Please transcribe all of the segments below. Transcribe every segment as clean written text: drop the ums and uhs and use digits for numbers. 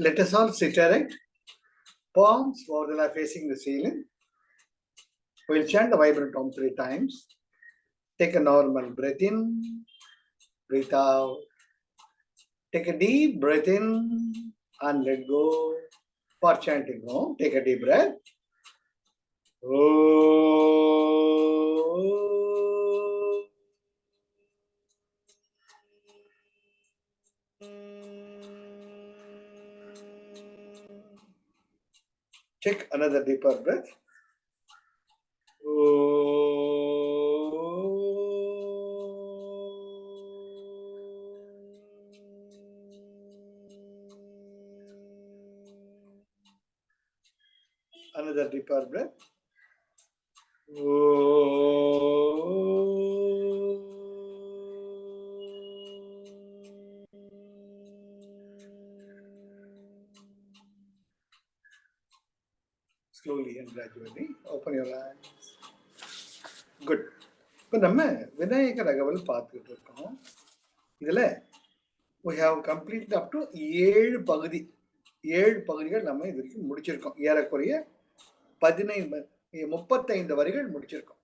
Let us all sit erect, palms more than are facing the ceiling. We'll chant the vibrant Om 3 times. Take a normal breath in, breathe out. Take a deep breath in and let go. For chanting Om, take a deep breath. Take another deeper breath. Another deeper breath. Slowly and gradually open your eyes. Good. இப்போ நம்ம விநாயகர் அகவல் பார்த்துக்கிட்டு இருக்கோம். இதில் we have completed up to 7 பகுதிகள் நம்ம இது வரைக்கும் முடிச்சிருக்கோம். ஏறக்குறைய 35 வரிகள் முடிச்சிருக்கோம்.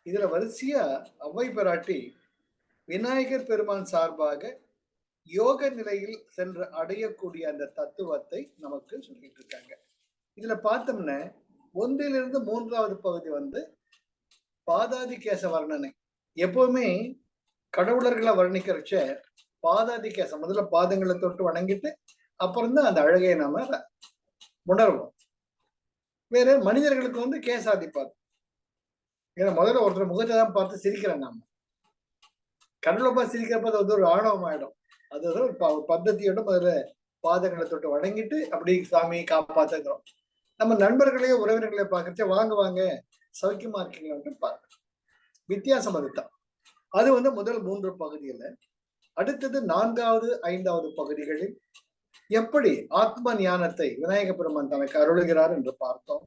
இதில் வரிசையா அவ்வை பிராட்டி விநாயகர் பெருமான் சார்பாக யோக நிலையில் சென்று அடையக்கூடிய அந்த தத்துவத்தை நமக்கு சொல்லிட்டு இருக்காங்க. இதுல பார்த்தோம்னா 1லிருந்து 3வது பகுதி வந்து பாதாதி கேச வர்ணனை. எப்பவுமே கடவுளர்களை வர்ணிக்கிறச்ச பாதாதி கேசம், முதல்ல பாதங்களை தொட்டு வணங்கிட்டு அப்புறம் தான் அந்த அழகையை நாம உணர்வோம். வேற மனிதர்களுக்கு வந்து கேசாதி பாதம். ஏன்னா முதல்ல ஒருத்தர் முகத்தை தான் பார்த்து சிரிக்கிறோம். நாம கடவுளை பார்த்து சிரிக்கிறப்ப அது வந்து ஒரு ஆணவம் ஆயிடும். அது ஒரு பద్ధதியோட முதல்ல பாதங்களை தொட்டு வணங்கிட்டு அப்படி சாமி காப்பாத்துக்கிறோம். நம்ம நண்பர்களையோ உறவினர்களையோ பார்க்கறச்ச வாங்க வாங்க சௌக்கியமா இருக்கீங்களான்னு பார்க்கணும். வித்தியாசம் அதுதான். அது வந்து முதல் 3 பகுதியில. அடுத்தது 4வது 5வது பகுதிகளில் எப்படி ஆத்ம ஞானத்தை விநாயக பெருமான் தனக்கு அருளுகிறார் என்று பார்த்தோம்.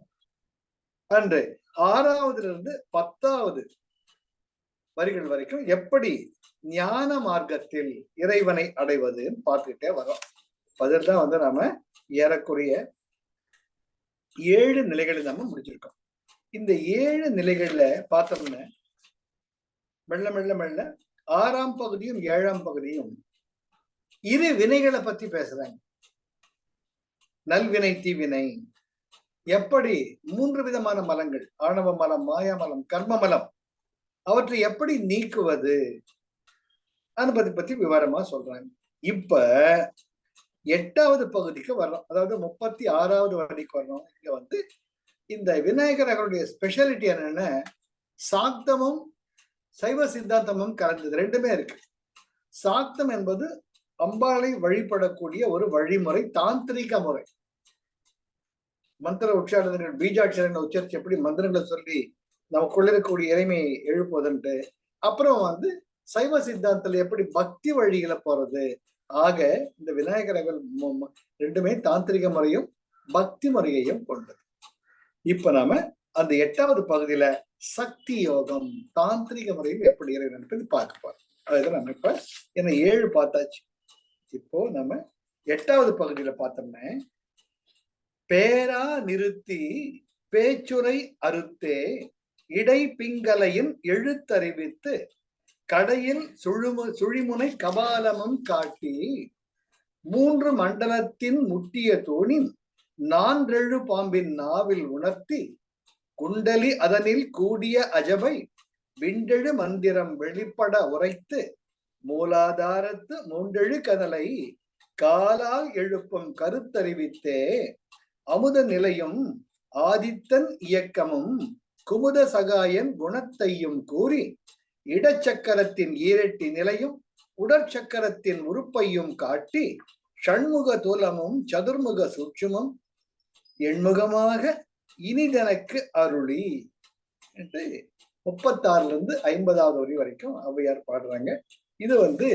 அன்று 6வதிலிருந்து 10வது வரிகள் வரைக்கும் எப்படி ஞான மார்க்கத்தில் இறைவனை அடைவதுன்னு பார்த்துக்கிட்டே வரோம். அதில் தான் வந்து நாம ஏறக்குறைய 7 நிலைகளை நம்ம முடிச்சிருக்கோம். இந்த 7 நிலைகள்ல பார்த்தோம்னா மெல்ல மெல்ல மெல்ல 6ஆம் பகுதியும் 7ஆம் பகுதியும் இரு வினைகளை பத்தி பேசுறாங்க. நல்வினை தீவினை, எப்படி 3 விதமான மலங்கள், ஆணவ மலம், மாயா மலம், கர்ம மலம், அவற்றை எப்படி நீக்குவது அதை பத்தி விவரமா சொல்றாங்க. இப்ப 8வது பகுதிக்கு வர்றோம். அதாவது 36வது வரைக்கு வர்றோம். இங்க வந்து இந்த விநாயகர் அவருடைய ஸ்பெஷாலிட்டி என்னன்னா சாக்தமும் சைவ சித்தாந்தமும் கலந்தது, 2மே இருக்கு. சாக்தம் என்பது அம்பாளை வழிபடக்கூடிய ஒரு வழிமுறை, தாந்திரிக முறை. மந்திர உச்சாரணங்கள், பீஜாட்சரங்களை உச்சரிச்சு எப்படி மந்திரங்களை சொல்லி நமக்குள்ள இருக்கக்கூடிய இறைமையை எழுப்புவதுன்ட்டு, அப்புறம் வந்து சைவ சித்தாந்தத்துல எப்படி பக்தி வழிகளை போறது. ஆக இந்த விநாயகர்கள் 2மே தாந்திரிக முறையும் பக்தி முறையையும் கொண்டது. இப்ப நாம அந்த 8வது பகுதியில சக்தி யோகம், தாந்திரிக முறையில் எப்படி இறைவன் பார்க்க போறோம். அதுதான் நம்ம இப்ப என்ன 7 பார்த்தாச்சு. இப்போ நம்ம 8வது பகுதியில பார்த்தோம்னா பேரா நிறுத்தி பேச்சுரை அறுத்தே இடை பிங்கலையின் எழுத்தறிவித்து கடையில் சுழிமுனை கபாலமும் காட்டி 3 மண்டலத்தின் முட்டிய தூணின் 4 பாம்பின் நாவில் உணர்த்தி குண்டலி அதனில் கூடிய அஜபை விண்டெழு மந்திரம் வெளிப்பட உரைத்து மூலாதாரத்து 3 கதலை காலால் எழுப்பும் கருத்தறிவித்தே அமுத நிலையும் ஆதித்தன் இயக்கமும் குமுத சகாயன் குணத்தையும் கூறி இடச்சக்கரத்தின் ஈரட்டி நிலையும் உடற்சக்கரத்தின் உறுப்பையும் காட்டி ஷண்முக தூலமும் சதுர்முக சூட்சுமும் எண்முகமாக இனிதனக்கு அருளி என்று 36லிருந்து 50வது வரி வரைக்கும் ஔவையார் பாடுறாங்க. இது வந்து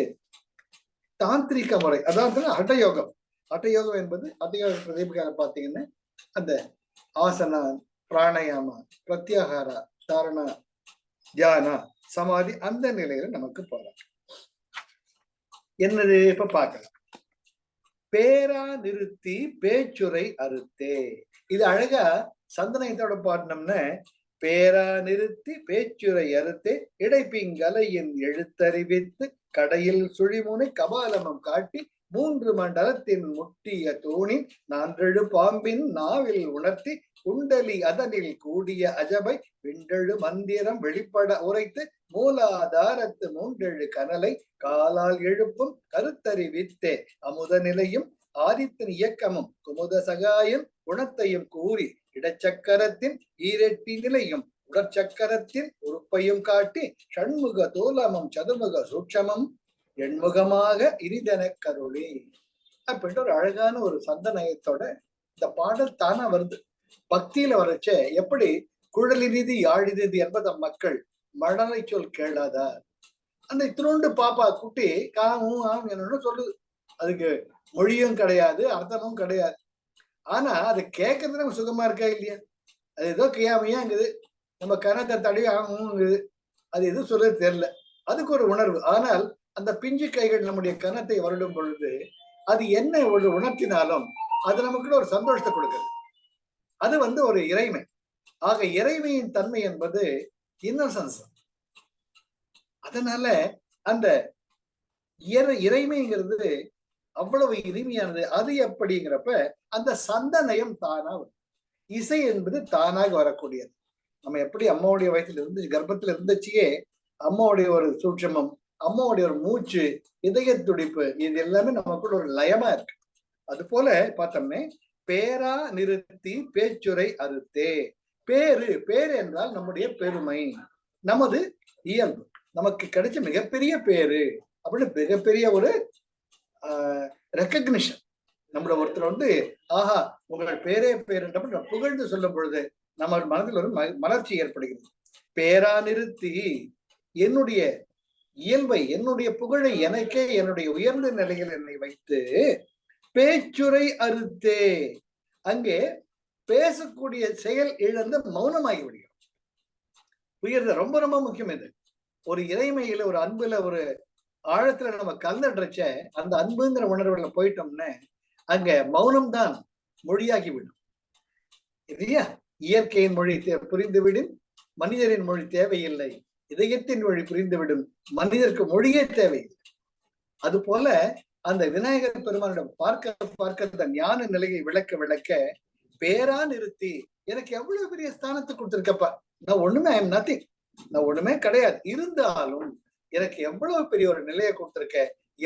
தாந்திரிக முறை, அதாவது ஹட்டயோகம். ஹட்டயோகம் என்பது ஹட்டயோக பிரதீபிகார பார்த்தீங்கன்னா அந்த ஆசனா, பிராணயாமா, பிரத்யாகாரா, தாரணா, தியானா, சமாதி, அந்த நிலையில நமக்கு போறாங்க. என்னது இப்ப பார்க்கலாம். பேரா நிறுத்தி பேச்சுரை அறுத்தே. இது அழகா சந்தனத்தோட பாடினோம்னு, பேரா நிறுத்தி பேச்சுரை அறுத்தே இடைப்பிங்கலையின் எழுத்தறிவித்து கடையில் சுழிமுனை கபாலமம் காட்டி 3 மண்டலத்தின் முட்டிய தூணின் 4 பாம்பின் நாவில் உணர்த்தி குண்டலி அதனில் கூடிய அஜபை விண்டெழு மந்திரம் வெளிப்பட உரைத்து மூலாதாரத்து 3 கனலை காலால் எழுப்பும் கருத்தறிவித்தே அமுத நிலையும் ஆதித்தின் இயக்கமும் குமுத சகாயம் குணத்தையும் கூறி இடச்சக்கரத்தின் ஈரெட்டி நிலையும் உடற்சக்கரத்தின் உறுப்பையும் காட்டி ஷண்முக தோலமும் சதுர்முக சூட்சமும் எண்முகமாக இனிதென கருளி அப்படின்ட்டு ஒரு அழகான ஒரு சந்தனயத்தோட இந்த பாடல் தானா வருது. பக்தியில வரச்ச எப்படி குழலி நிதி யாழி நிதி என்பத மக்கள் மழலை சொல் கேளாதா, அந்த இத்தினோண்டு பாப்பா குட்டி காவும் என்னன்னு சொல்லுது. அதுக்கு மொழியும் கிடையாது, அர்த்தமும் கிடையாது. ஆனா அது கேட்கறது நம்ம சுகமா இருக்கா இல்லையா? அது ஏதோ கியாமையாங்குது, நம்ம கணத்தை தடவி ஆகுங்குது, அது எதுவும் சொல்றது தெரியல. அதுக்கு ஒரு உணர்வு. ஆனால் அந்த பிஞ்சு கைகள் நம்முடைய கணத்தை வருடும் பொழுது அது என்ன ஒரு உணர்த்தினாலும் அது நமக்குள்ள ஒரு சந்தோஷத்தை கொடுக்குது. அது ஒரு இறைமை. ஆக இறைமையின் தன்மை என்பது இன்னசென்ஸ். அதனால அந்த இறைமைங்கிறது அவ்வளவு இனிமையானது. அது எப்படிங்கிறப்ப அந்த சந்தனயம் தானா வரும். இசை என்பது தானாக வரக்கூடியது. நம்ம எப்படி அம்மாவுடைய வயசுல இருந்து கர்ப்பத்துல இருந்துச்சியே அம்மாவுடைய ஒரு சூட்சமம், அம்மாவுடைய ஒரு மூச்சு, இதய துடிப்பு, இது எல்லாமே நமக்குள்ள ஒரு லயமா இருக்கு. அது போல பார்த்தோம்னே பேரா நிறுத்தி பேச்சுரை அறுத்தே. பேரு என்றால் நம்முடைய பெருமை, நமது இயல்பு, நமக்கு கிடைச்ச மிகப்பெரிய பேரு அப்படின்னு மிகப்பெரிய ஒரு ரெக்கக்னிஷன். நம்மள ஒருத்தர் ஆஹா உங்கள் பேரே பேருன்ற புகழ்ந்து சொல்லும் பொழுது நம்ம மனதில் ஒரு மலர்ச்சி ஏற்படுகிறது. பேரா நிறுத்தி என்னுடைய இயல்பை, என்னுடைய புகழை, எனக்கே என்னுடைய உயர்ந்த நிலையில் என்னை வைத்து பேச்சுரை அறுத்தே. அங்கே பேசக்கூடிய செயல் இழந்து மௌனமாகி விடுகிறோம். உயர்ந்த ரொம்ப ரொம்ப முக்கியம். இது ஒரு இறைமையில, ஒரு அன்புல, ஒரு ஆழத்துல நம்ம கலந்துடுறச்ச அந்த அன்புங்கிற உணர்வுல போயிட்டோம்னா அங்க மௌனம் தான் மொழியாகி விடும் இல்லையா? இயற்கையின் மொழி புரிந்துவிடும், மனிதரின் மொழி தேவையில்லை. இதயத்தின் மொழி புரிந்துவிடும், மனிதருக்கு மொழியே தேவையில்லை. அது போல அந்த விநாயகர் பெருமானிடம் பார்க்க அந்த ஞான நிலையை விளக்க பேரா நிறுத்தி எனக்கு எவ்வளவு பெரிய ஸ்தானத்தை கொடுத்திருக்கப்பா. நான் ஒண்ணுமே, ஐ எம் நத்திங், நான் ஒண்ணுமே கிடையாது. இருந்தாலும் எனக்கு எவ்வளவு பெரிய ஒரு நிலையை கொடுத்திருக்க,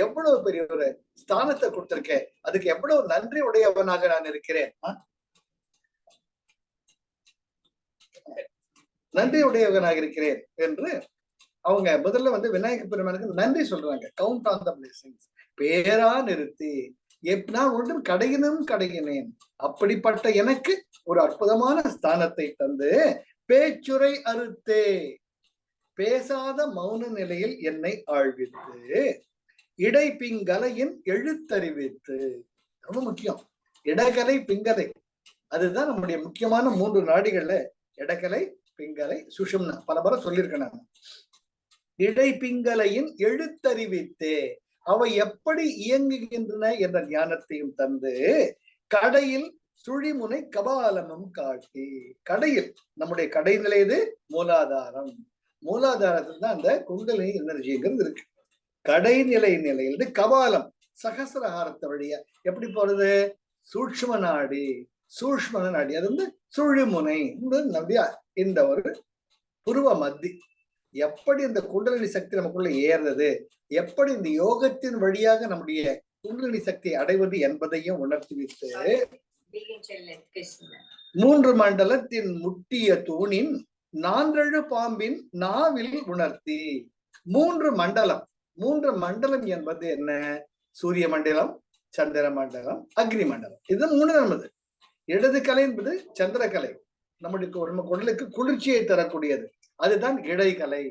எவ்வளவு பெரிய ஒரு ஸ்தானத்தை கொடுத்திருக்க, அதுக்கு எவ்வளவு நன்றி உடையவனாக நான் இருக்கிறேன். நன்றி உடையவனாக இருக்கிறேன் என்று அவங்க முதல்ல விநாயகர் பெருமானுக்கு நன்றி சொல்றாங்க. Count on the blessings. பேரா நிறுத்தி நான் ஒன்றும் கடையினேன், அப்படிப்பட்ட எனக்கு ஒரு அற்புதமான ஸ்தானத்தை தந்து பேச்சுரை அறுத்தே, பேசாத மௌன நிலையில் என்னை ஆழ்வித்து இடைப்பிங்கலையின் எழுத்தறிவித்து. ரொம்ப முக்கியம். இடகலை பிங்கலை, அதுதான் நம்முடைய முக்கியமான 3 நாடிகள்ல. இடகலை, பிங்கலை, சுஷும்னா பல முறை சொல்லியிருக்கேன் நான். இடைப்பிங்கலையின் எழுத்தறிவித்தே, அவை எப்படி இயங்குகின்றன என்ற ஞானத்தையும் தந்து கடையில் சுழிமுனை கபாலமும் காட்டி. கடையில் நம்முடைய கடைநிலை எது? மூலாதாரம். மூலாதாரத்துல தான் அந்த குண்டலினி எனர்ஜிங்கிறது இருக்கு. கடைநிலை நிலையிலிருந்து கபாலம் சகசிரஹாரத்தை வழியா எப்படி போறது? சூட்சும நாடி, சூஷ்ம நாடி, அது சுழிமுனை, இந்த ஒரு புருவ மத்தி. எப்படி இந்த குண்டலினி சக்தி நமக்குள்ள ஏறுறது, எப்படி இந்த யோகத்தின் வழியாக நம்முடைய குண்டலினி சக்தியை அடைவது என்பதையும் உணர்த்தி விட்டு 3 மண்டலத்தின் முட்டிய தூணின் 4 பாம்பின் நாவில் உணர்த்தி. 3 மண்டலம். 3 மண்டலம் என்பது என்ன? சூரிய மண்டலம், சந்திர மண்டலம், அக்னி மண்டலம். இது 3 நமது. இடது கலை என்பது சந்திரகலை, நம்முடைய உடலுக்கு குளிர்ச்சியை தரக்கூடியது, அதுதான் இடைக்கலை.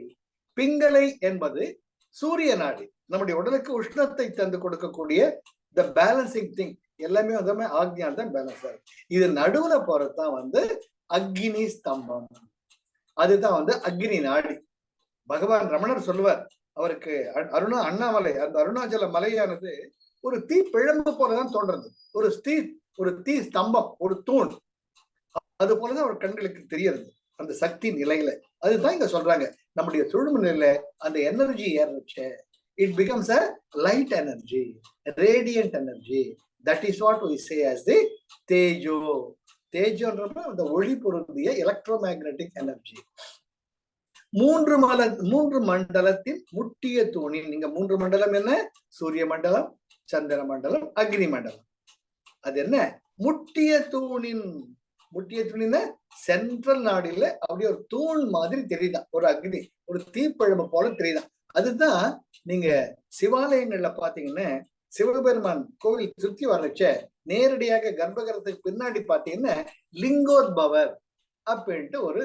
பிங்கலை என்பது சூரிய நாடி, நம்முடைய உடலுக்கு உஷ்ணத்தை தந்து கொடுக்கக்கூடிய த பேலன்சிங் திங். எல்லாமே ஆக்ஞான் தான் பேலன்ஸ் ஆகும். இது நடுவுல போறதுதான் அக்னி ஸ்தம்பம். அதுதான் அக்னி நாடி. பகவான் ரமணர் சொல்லுவார், அவருக்கு அண்ணாமலை, அந்த அருணாச்சல மலையானது ஒரு தீ பிழம்பு போலதான் தோன்றது. ஒரு தீ ஸ்தம்பம், ஒரு தூண், அது போலதான் அவர் கண்களுக்கு தெரியறது அந்த சக்தி நிலையில. அதுதான் இங்க சொல்றாங்க, நம்முடைய சுழும நிலையில அந்த எனர்ஜி ஏறிச்சு. It becomes a light energy, radiant energy. That is what we say as the தேஜோ. தேஜோன்றப்ப அந்த ஒளி பொருந்திய எலக்ட்ரோ மேக்னெட்டிக் எனர்ஜி. மூன்று மண்டலத்தின் முட்டிய தூணின், நீங்க 3 மண்டலம் என்ன? சூரிய மண்டலம், சந்திர மண்டலம், அக்னி மண்டலம். அது என்ன? முட்டிய தூணின். முட்டிய தூணின சென்ட்ரல் நாடில அப்படியே ஒரு தூண் மாதிரி தெரியுதான், ஒரு அக்னி, ஒரு தீப்பழம்பு போல தெரியுதான். அதுதான் நீங்க சிவாலயங்கள்ல பாத்தீங்கன்னா, சிவபெருமான் கோவில் சுத்தி வரச்ச நேரடியாக கர்ப்பகிரகத்துக்கு பின்னாடி பாத்தீங்கன்னா லிங்கோத்பவர் அப்படின்ட்டு ஒரு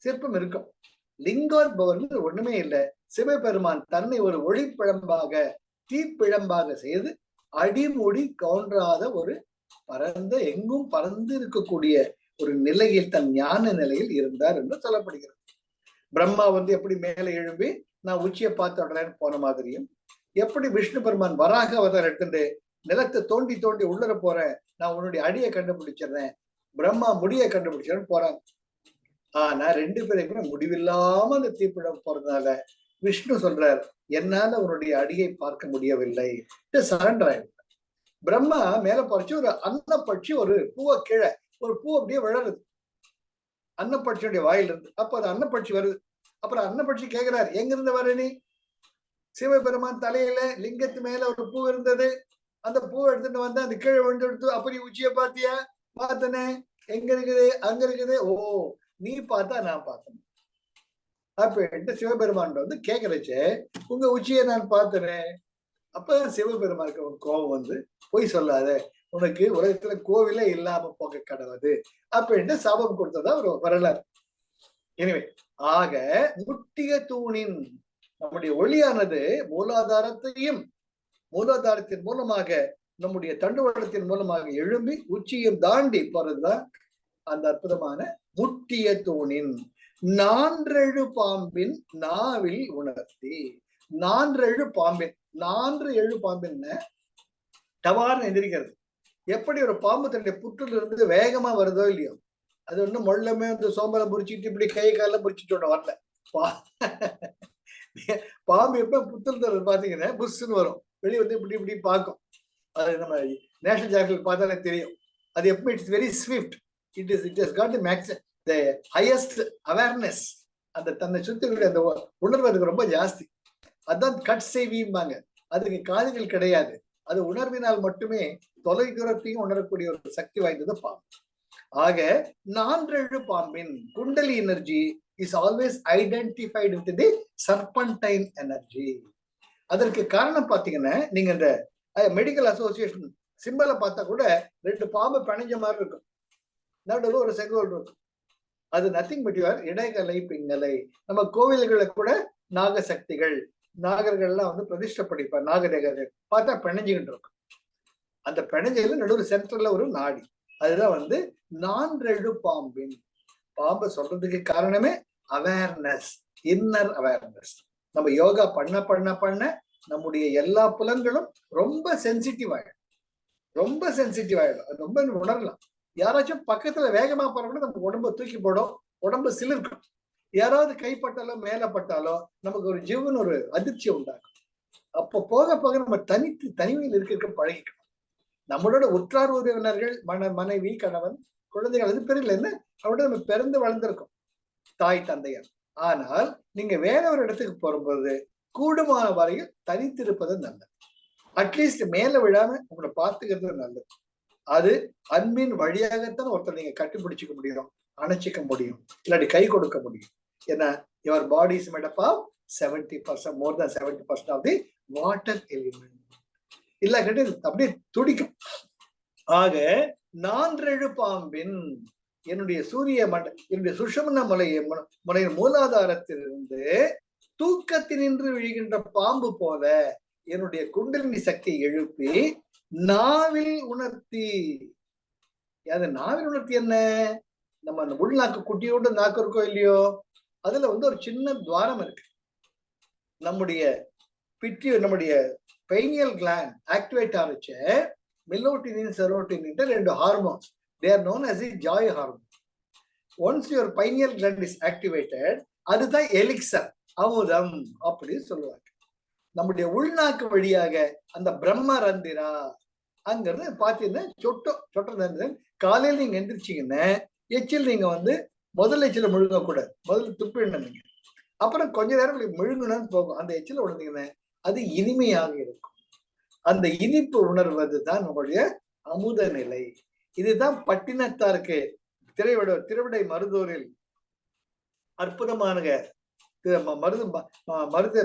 சிற்பம் இருக்கும். லிங்கோத்பவர் ஒண்ணுமே இல்லை, சிவபெருமான் தன்னை ஒரு ஒளிப்பிழம்பாக, தீப்பிழம்பாக செய்து அடிமுடி கவுன்றாத ஒரு பரந்த, எங்கும் பறந்து இருக்கக்கூடிய ஒரு நிலையில், தன் ஞான நிலையில் இருந்தார் என்று சொல்லப்படுகிறது. பிரம்மா எப்படி மேலே எழும்பி நான் உச்சியை பார்த்து விடுறேன்னு போன மாதிரியும், எப்படி விஷ்ணு பெருமான் வராக அவதாரம் எடுத்துட்டு நிலத்தை தோண்டி தோண்டி உள்ளர போறேன், நான் உன்னுடைய அடியை கண்டுபிடிச்சிடுறேன், பிரம்மா முடியை கண்டுபிடிச்சிடறேன்னு போறாங்க. ஆனா 2 பேருக்குமே முடிவில்லாம அந்த தீப்பிழம் போறதுனால விஷ்ணு சொல்றார், என்னால உன்னுடைய அடியை பார்க்க முடியவில்லை, சரண்டர் ஆயிடும். பிரம்மா மேல பறிச்சு ஒரு அன்னப்பட்சி ஒரு பூவை கீழே, ஒரு பூ அப்படியே விழருது அன்னப்பட்சியுடைய வாயிலிருந்து. அப்ப அது அன்னப்பட்சி வருது. அப்புறம் அன்னப்பட்சி கேட்கிறார், எங்க இருந்து வர நீ? சிவபெருமான் தலையில லிங்கத்து மேல ஒரு பூ இருந்தது, அந்த பூ எடுத்துட்டு வந்தா அந்த கீழே விழுந்து எடுத்து, அப்ப நீ உச்சிய பாத்தியா? பார்த்தனே. எங்க இருக்குது? அங்க இருக்குது. ஓ, நீ பார்த்தா நான் பார்த்தேன் அப்படின்ட்டு சிவபெருமான் கேட்கறச்சே, உங்க உச்சியை நான் பார்த்தனேன். அப்ப சிவபெருமானுக்கு ஒரு கோபம் பொய் சொல்லாத, உனக்கு உலகத்துல கோவிலே இல்லாம போக கடவுது அப்படின்ட்டு சாபம் கொடுத்ததா ஒரு வரலாறு. எனவே ஆக முட்டிய தூணின், நம்முடைய ஒளியானது மூலாதாரத்தின் மூலமாக, நம்முடைய தண்டுவடத்தின் மூலமாக எழும்பி உச்சியும் தாண்டி போறதுதான் அந்த அற்புதமான முட்டிய தூணின். 4 பாம்பின் நாவில் உணர்த்தி. 4 பாம்பின், 4 பாம்பின் டவார்னு எந்திரிக்கிறது. எப்படி ஒரு பாம்பு தன்னுடைய புற்றுல இருந்து வேகமா வருதோ இல்லையோ, அது ஒண்ணு மொள்ளமே சோம்பலை முறிச்சுட்டு இப்படி கை கால முறிச்சுட்டு வரல. பாம்பு எப்ப புத்துல பாத்தீங்கன்னா புஷ்ன்னு வரும், வெளியே இப்படி இப்படி பார்க்கும். அது நம்ம நேஷனல் ஜியோகிராஃபிக் பார்த்தாலே தெரியும். அது எப்ப it's very Swift. It has got the highest awareness. அந்த தன்னை சுத்தி அந்த உணர்வு அதுக்கு ரொம்ப ஜாஸ்தி. அதான் கட் செய்விம்பாங்க. அதுக்கு காதுகள் கிடையாது. அது உணர்வினால் மட்டுமே தொலை தூரத்தையும் உணரக்கூடிய ஒரு சக்தி வாய்ந்தது பாம்பு. ஆக 4 பாம்பின் குண்டலி energy is always identified with the serpentine energy. அதற்கு காரணம் பாத்தீங்கன்னா, நீங்க இந்த மெடிக்கல் அசோசியேஷன் சிம்பலை பார்த்தா கூட 2 பாம்பு பிணைஞ்ச மாதிரி இருக்கும், நடுவில் ஒரு செங்கோல் இருக்கும். அது நத்திங் பட் யுவர் இடைகலை பிங்கலை. நம்ம கோவில்களை கூட நாகசக்திகள், நாகர்கள்லாம் பிரதிஷ்டை படிப்பார், நாகதேகர்கள் பார்த்தா பிணைஞ்சுக்கிட்டு இருக்கும். அந்த பிணைஞ்சல நடுவில் சென்டர்ல ஒரு நாடி, அதுதான் 4 பாம்பின். பாம்பு சொல்றதுக்கு காரணமே அவேர்னஸ், இன்னர் அவேர்னஸ். நம்ம யோகா பண்ண பண்ண பண்ண நம்முடைய எல்லா புலன்களும் ரொம்ப சென்சிட்டிவ் ஆயிடும், ரொம்ப சென்சிட்டிவ் ஆயிடும். அது ரொம்ப உணரலாம். யாராச்சும் பக்கத்துல வேகமா போற கூட நம்ம உடம்ப தூக்கி போடும், உடம்பு சிலிர்க்கும். யாராவது கைப்பட்டாலோ மேல பட்டாலோ நமக்கு ஒரு ஜீவன் ஒரு அதிர்ச்சி உண்டாகும். அப்போ போக போக நம்ம தனிமையில் இருக்க பழகிக்கணும். நம்மளோட உற்றார் உறவினர்கள், மனைவி, கணவன், குழந்தைகள், அது பெரியல என்ன, அவரோட நம்ம பிறந்து வளர்ந்திருக்கோம், தாய் தந்தையர். ஆனால் நீங்க வேற ஒரு இடத்துக்கு போகும்போது கூடுமான வரையில் தனித்திருப்பது நல்லது. அட்லீஸ்ட் மேல விழாம உங்களை பார்த்துக்கிறது நல்லது. அது அன்பின் வழியாகத்தான் ஒருத்தர் நீங்க கட்டிப்பிடிச்சுக்க முடியும், அணைச்சிக்க முடியும், இல்லாட்டி கை கொடுக்க முடியும். ஏன்னா your body is made up of 70%, more than 70% of the water element. இல்ல கேட்டு அப்படியே துடிக்கும். ஆக 4 பாம்பின் என்னுடைய சூரிய என்னுடைய சுஷமன முனையின் மூலாதாரத்திலிருந்து தூக்கத்தினின்று விழுகின்ற பாம்பு போல என்னுடைய குண்டலினி சக்தியை எழுப்பி நாவில் உணர்த்தி. அது நாவில் உணர்த்தி என்ன? நம்ம அந்த உள்நாக்கு குட்டியோட நாக்கு இருக்கோ இல்லையோ, அதுல ஒரு சின்ன துவாரம் இருக்கு. நம்முடைய நம்முடைய பைனியல் கிளாண்ட் ஆக்டிவேட் ஆச்சு மெலோட்டினின் செரோட்டினின் 2 hormones. they are known as the joy hormone. once your pineal gland is activated, அதுதான் எலிக்சர், அமுதம் அப்படின்னு சொல்லுவாங்க. நம்முடைய உள்நாக்கு வழியாக அந்த பிரம்ம ரந்திரா அங்கிறது பாத்தீங்கன்னா சொட்ட ரந்திரன். காலையில் நீங்க எந்திரிச்சிங்கன்னா எச்சில் நீங்க முதல் எச்சில முழுங்கக்கூடாது, முதல்ல துப்பிடணும் நீங்க. அப்புறம் கொஞ்ச நேரம் முழுங்கணும்னு போகும். அந்த எச்சில விழுந்தீங்கன்னா அது இனிமையாக இருக்கும். அந்த இனிப்பு உணர்வது தான் நம்முடைய அமுத நிலை. இதுதான் பட்டினத்தாருக்கு திருவிடை மருதூரில் அற்புதமான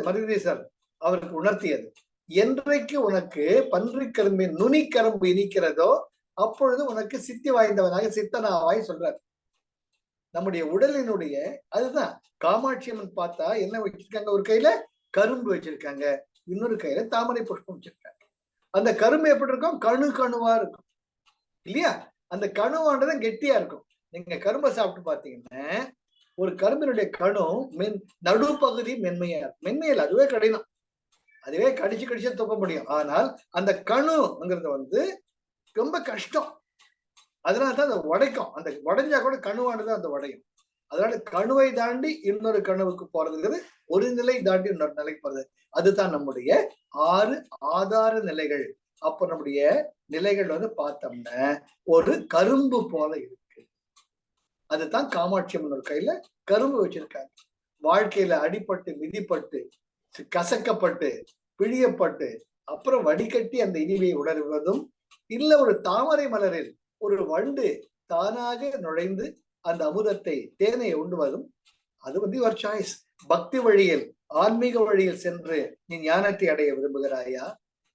மருதீசர் அவருக்கு உணர்த்தியது. என்றைக்கு உனக்கு பன்றிக்கரும்பின் நுனிக்கரும்பு இனிக்கிறதோ அப்பொழுது உனக்கு சித்தி வாய்ந்தவனாக சித்தனாவாய் சொல்றாரு. நம்முடைய உடலினுடைய அதுதான் காமாட்சி அம்மன் பார்த்தா என்ன வச்சிருக்காங்க, ஒரு கையில கரும்பு வச்சிருக்காங்க, இன்னொரு கையில தாமரை புஷ்பம் வச்சிருக்காங்க. அந்த கரும்பு எப்படி இருக்கும், கணுவா இருக்கும் இல்லையா? அந்த கணுவானது கெட்டியா இருக்கும். நீங்க கரும்பை சாப்பிட்டு பாத்தீங்கன்னா ஒரு கரும்பினுடைய கணு நடுப்பகுதி மென்மையா இருக்கும். மென்மையில் அதுவே கடினம், அதுவே கடிச்சு துப்ப முடியும். ஆனால் அந்த கணுங்கிறது ரொம்ப கஷ்டம். அதனாலதான் அந்த உடைக்கும். அந்த உடைஞ்சா கூட கணுவானது அந்த உடையும். அதனால கணுவை தாண்டி இன்னொரு கணுவுக்கு போறதுங்கிறது ஒரு நிலை தாண்டி இன்னொரு நிலைக்கு போறது. அதுதான் நம்முடைய 6 ஆதார நிலைகள். அப்ப நம்முடைய நிலைகள் பார்த்தோம்னா ஒரு கரும்பு போல இருக்கு. அதுதான் காமாட்சி அம்மன் ஒரு கையில கரும்பு வச்சிருக்காங்க. வாழ்க்கையில அடிபட்டு மிதிப்பட்டு கசக்கப்பட்டு பிழியப்பட்டு அப்புறம் வடிகட்டி அந்த இனிமையை உணர்வதும் இல்ல ஒரு தாமரை மலரில் ஒரு வண்டு தானாக நுழைந்து அந்த அமுதத்தை தேனை உண்டுவதும் அது ஒரு சாய்ஸ். பக்தி வழியில் ஆன்மீக வழியில் சென்று நீ ஞானத்தை அடைய விரும்புகிறாயா,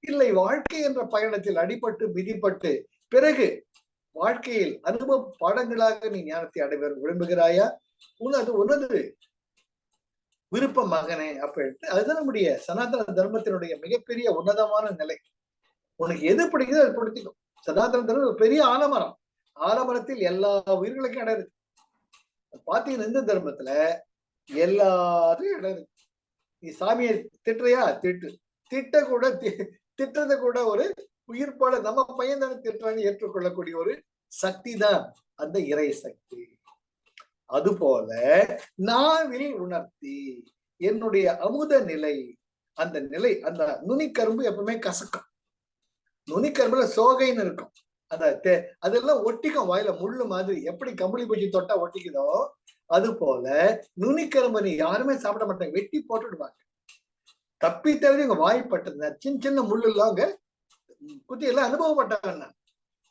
இல்லை வாழ்க்கை என்ற பயணத்தில் அடிபட்டு மிதிப்பட்டு பிறகு வாழ்க்கையில் அனுபவ பாடங்களாக நீ ஞானத்தை அடைய விரும்புகிறாயா? உனது விருப்பம் மகனே அப்படின்ட்டு. அதுதான் நம்முடைய சனாதன தர்மத்தினுடைய மிகப்பெரிய உன்னதமான நிலை. உனக்கு எது பிடிக்குதோ அது பிடிக்கும். சனாதன தர்மம் ஒரு பெரிய ஆலமரம். ஆலமரத்தில் எல்லா உயிர்களுக்கும் இடம் இருக்கு. பாத்தீங்கன்னா இந்து தர்மத்துல எல்லாரும் இடம் இருக்கு. நீ சாமியை திட்டுறியா, திட்டத்தை கூட ஒரு உயிர்ப்பாட நம்ம பையன் தானே திட்டுறான்னு ஏற்றுக்கொள்ளக்கூடிய ஒரு சக்தி தான் அந்த இறை சக்தி. அதுபோல நாவில் உணர்த்தி என்னுடைய அமுத நிலை, அந்த நிலை, அந்த நுனிக்கரும்பு எப்பவுமே கசக்கும். நுனிக்கரும்புல சோகைன்னு இருக்கும். அதெல்லாம் ஒட்டிக்கும் வாயில முள்ளு மாதிரி. எப்படி கம்பளி பூச்சி தொட்டா ஒட்டிக்குதோ அது போல நுனிக்கரும்பு நீ யாருமே சாப்பிட மாட்டாங்க, வெட்டி போட்டுடுவாங்க. தப்பி தவிர இவங்க வாய்ப்பட்டது சின்ன சின்ன முள்ளு எல்லாம் அவங்க குத்தி எல்லாம் அனுபவப்பட்டாங்க.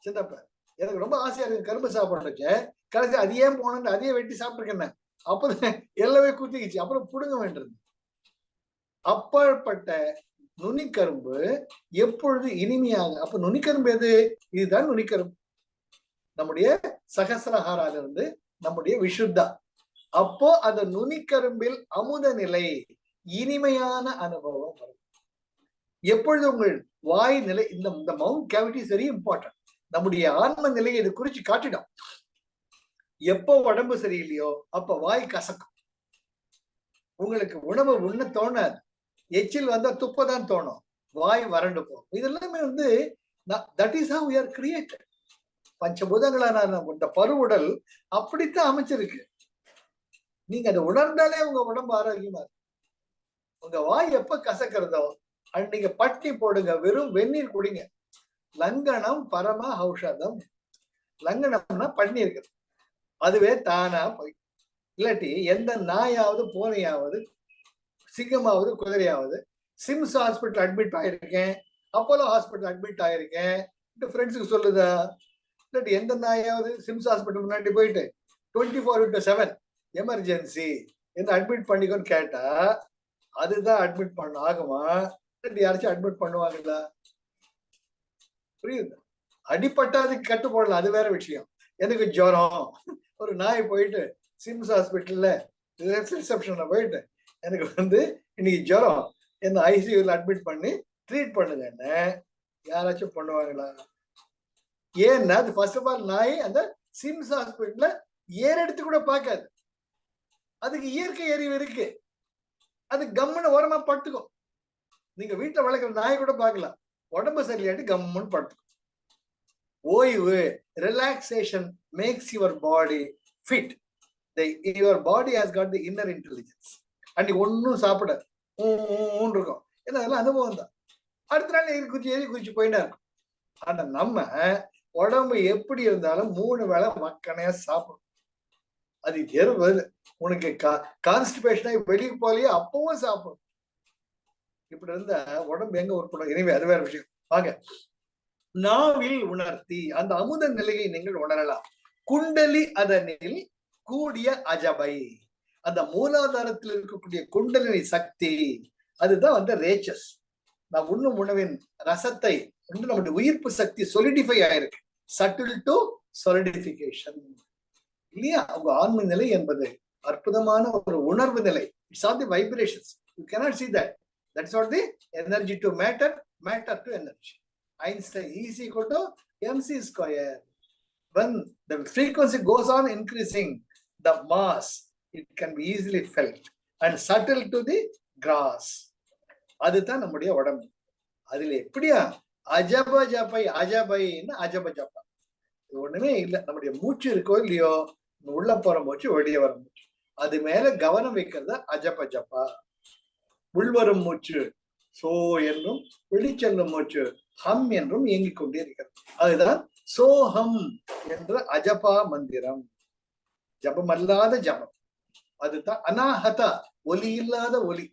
சின்னப்ப எனக்கு ரொம்ப ஆசையா இருக்கு கரும்பு சாப்பிடுறச்சு. கடைசி அதையே போனேன், அதையே வெட்டி சாப்பிட்டுருக்கேன். அப்பதான் எல்லாமே குத்திக்கிச்சு. அப்புறம் புடுங்க வேண்டியது. அப்பற்பட்ட நுனிக்கரும்பு எப்பொழுது இனிமையாக, அப்ப நுனிக்கரும்பு எது? இதுதான் நுனிக்கரும்பு. நம்முடைய சகசிரஹாரால இருந்து நம்முடைய விசுத்தா. அப்போ அந்த நுனிக்கரும்பில் அமுத நிலை, இனிமையான அனுபவம் வரும். எப்பொழுது உங்கள் வாய் நிலை, இந்த மவுண்ட் கேவிட்டி வெரி இம்பார்ட்டன்ட். நம்முடைய ஆன்ம நிலையை இது குறிச்சு காட்டிடும். எப்போ உடம்பு சரியில்லையோ அப்ப வாய் கசக்கும். உங்களுக்கு உணவு உண்ண தோணாது. எச்சில் வந்தா துப்பதான் தோணும். வாய் வறண்டு போகும். இதெல்லாமே that is how we are created. பஞ்சபூதங்களான இந்த பருவுடல் அப்படித்தான் அமைச்சிருக்கு. நீங்க அதை உணர்ந்தாலே உங்க உடம்பு ஆரோக்கியமா இருக்கு. உங்க வாய் எப்ப கசக்கிறதோ நீங்க பட்டி போடுங்க, வெறும் வெந்நீர் குடிங்க. லங்கனம் பரம ஔஷதம். லங்கனம்னா பண்ணி இருக்கு, அதுவே தானா போய். இல்லாட்டி எந்த நாயாவது பூனையாவது சிங்கமாவது குதிரையாவது சிம்ஸ் ஹாஸ்பிட்டல் அட்மிட் ஆயிருக்கேன், அப்போலோ ஹாஸ்பிட்டல் அட்மிட் ஆயிருக்கேன் ஃப்ரெண்ட்ஸுக்கு சொல்லுதா? இல்லாட்டி எந்த நாயாவது சிம்ஸ் ஹாஸ்பிட்டல் முன்னாடி போயிட்டு 24/7 எமர்ஜென்சி என்ன அட்மிட் பண்ணிக்கோன்னு கேட்டா அதுதான் அட்மிட் பண்ண ஆகுமா? இல்லாட்டி யாராச்சும் அட்மிட் பண்ணுவாங்களா? புரியுது? அடிப்பட்டா அதுக்கு கட்டு போடலாம், அது வேற விஷயம். எனக்கு ஜுரம், ஒரு நாய் போயிட்டு சிம்ஸ் ஹாஸ்பிட்டல்ல ரிசப்ஷன்ல போயிட்டு எனக்கு இன்னைக்கு ஜுரம், என்ன ஐசியூல அட்மிட் பண்ணி ட்ரீட் பண்ணுங்கன்னு யாராச்சும் பண்ணுவாங்களா? ஏன்னா அது ஃபர்ஸ்ட் ஆஃப் ஆல் நாய் அந்த சிம்ஸ் ஹாஸ்பிட்டல்ல ஏறெடுத்து கூட பார்க்காது. அதுக்கு இயற்கை எரிவு இருக்கு. அது கம்முன்னு ஓரமா பட்டுக்கும். நீங்க வீட்டுல வளர்க்குற நாய் கூட பார்க்கலாம், உடம்பு சரியில்லாட்டி கம்முன்னு படுத்து. ஓய்வு, relaxation maths your body fit. Your body has got the inner intelligence. அன்னைக்கு ஒன்னும் சாப்பிட இருக்கும், ஏன்னா அதெல்லாம் அனுபவம் தான். அடுத்த நாள் எரி குச்சி போயிட்டா இருக்கும். ஆனா நம்ம உடம்பு எப்படி இருந்தாலும் 3 வேளை மக்கனையா சாப்பிடும். அது எருவது உனக்கு கான்ஸ்டிபேஷன் வெளியே போலயே அப்பவும் சாப்பிடும். இப்படி இருந்தா உடம்பு எங்க உட்படும்? எனவே அது வேற விஷயம். வாங்க, நாவில் உணர்த்தி அந்த அமுத நிலையை நீங்கள் உணரலாம். குண்டலி அதனில் கூடிய அஜபை, அந்த மூலாதாரத்தில் இருக்கக்கூடிய குண்டலினி சக்தி, அதுதான் வந்து ரேச்சஸ். நான் உண்ணும் உணவின் ரசத்தை நம்முடைய உயிர்ப்பு சக்தி சொலிடிஃபை ஆயிருக்கு. சட்டில் டு சொலிடிஃபிகேஷன் இல்லையா? அவங்க ஆன்ம நிலை என்பது அற்புதமான ஒரு உணர்வு நிலை. It's all the vibrations. You cannot see that. That's not the energy to matter, matter to energy. Einstein E is equal to mc square. When the frequency goes on increasing, the mass, it can be easily felt and subtle to the gross. அதுதான் நம்முடைய உடம்பு. அதுல எப்படியா அஜப ஜபை, அஜபைன்னு அஜப ஜப்பா ஒண்ணுமே இல்லை. நம்முடைய மூச்சு இருக்கோ இல்லையோ, உள்ள போற மூச்சு வெளியே வர மூச்சு, அது மேல கவனம் வைக்கிறது அஜப ஜப்பா. உள்வரும் மூச்சு சோ என்றும், வெளிச்செல்லும் மூச்சு ஹம் என்றும் இயங்கிக் கொண்டே இருக்கிறது. அதுதான் சோஹம் என்ற அஜபா மந்திரம். ஜபம் அல்லாத ஜபம், அதுதான் அனாஹதா, ஒலி இல்லாத ஒலி,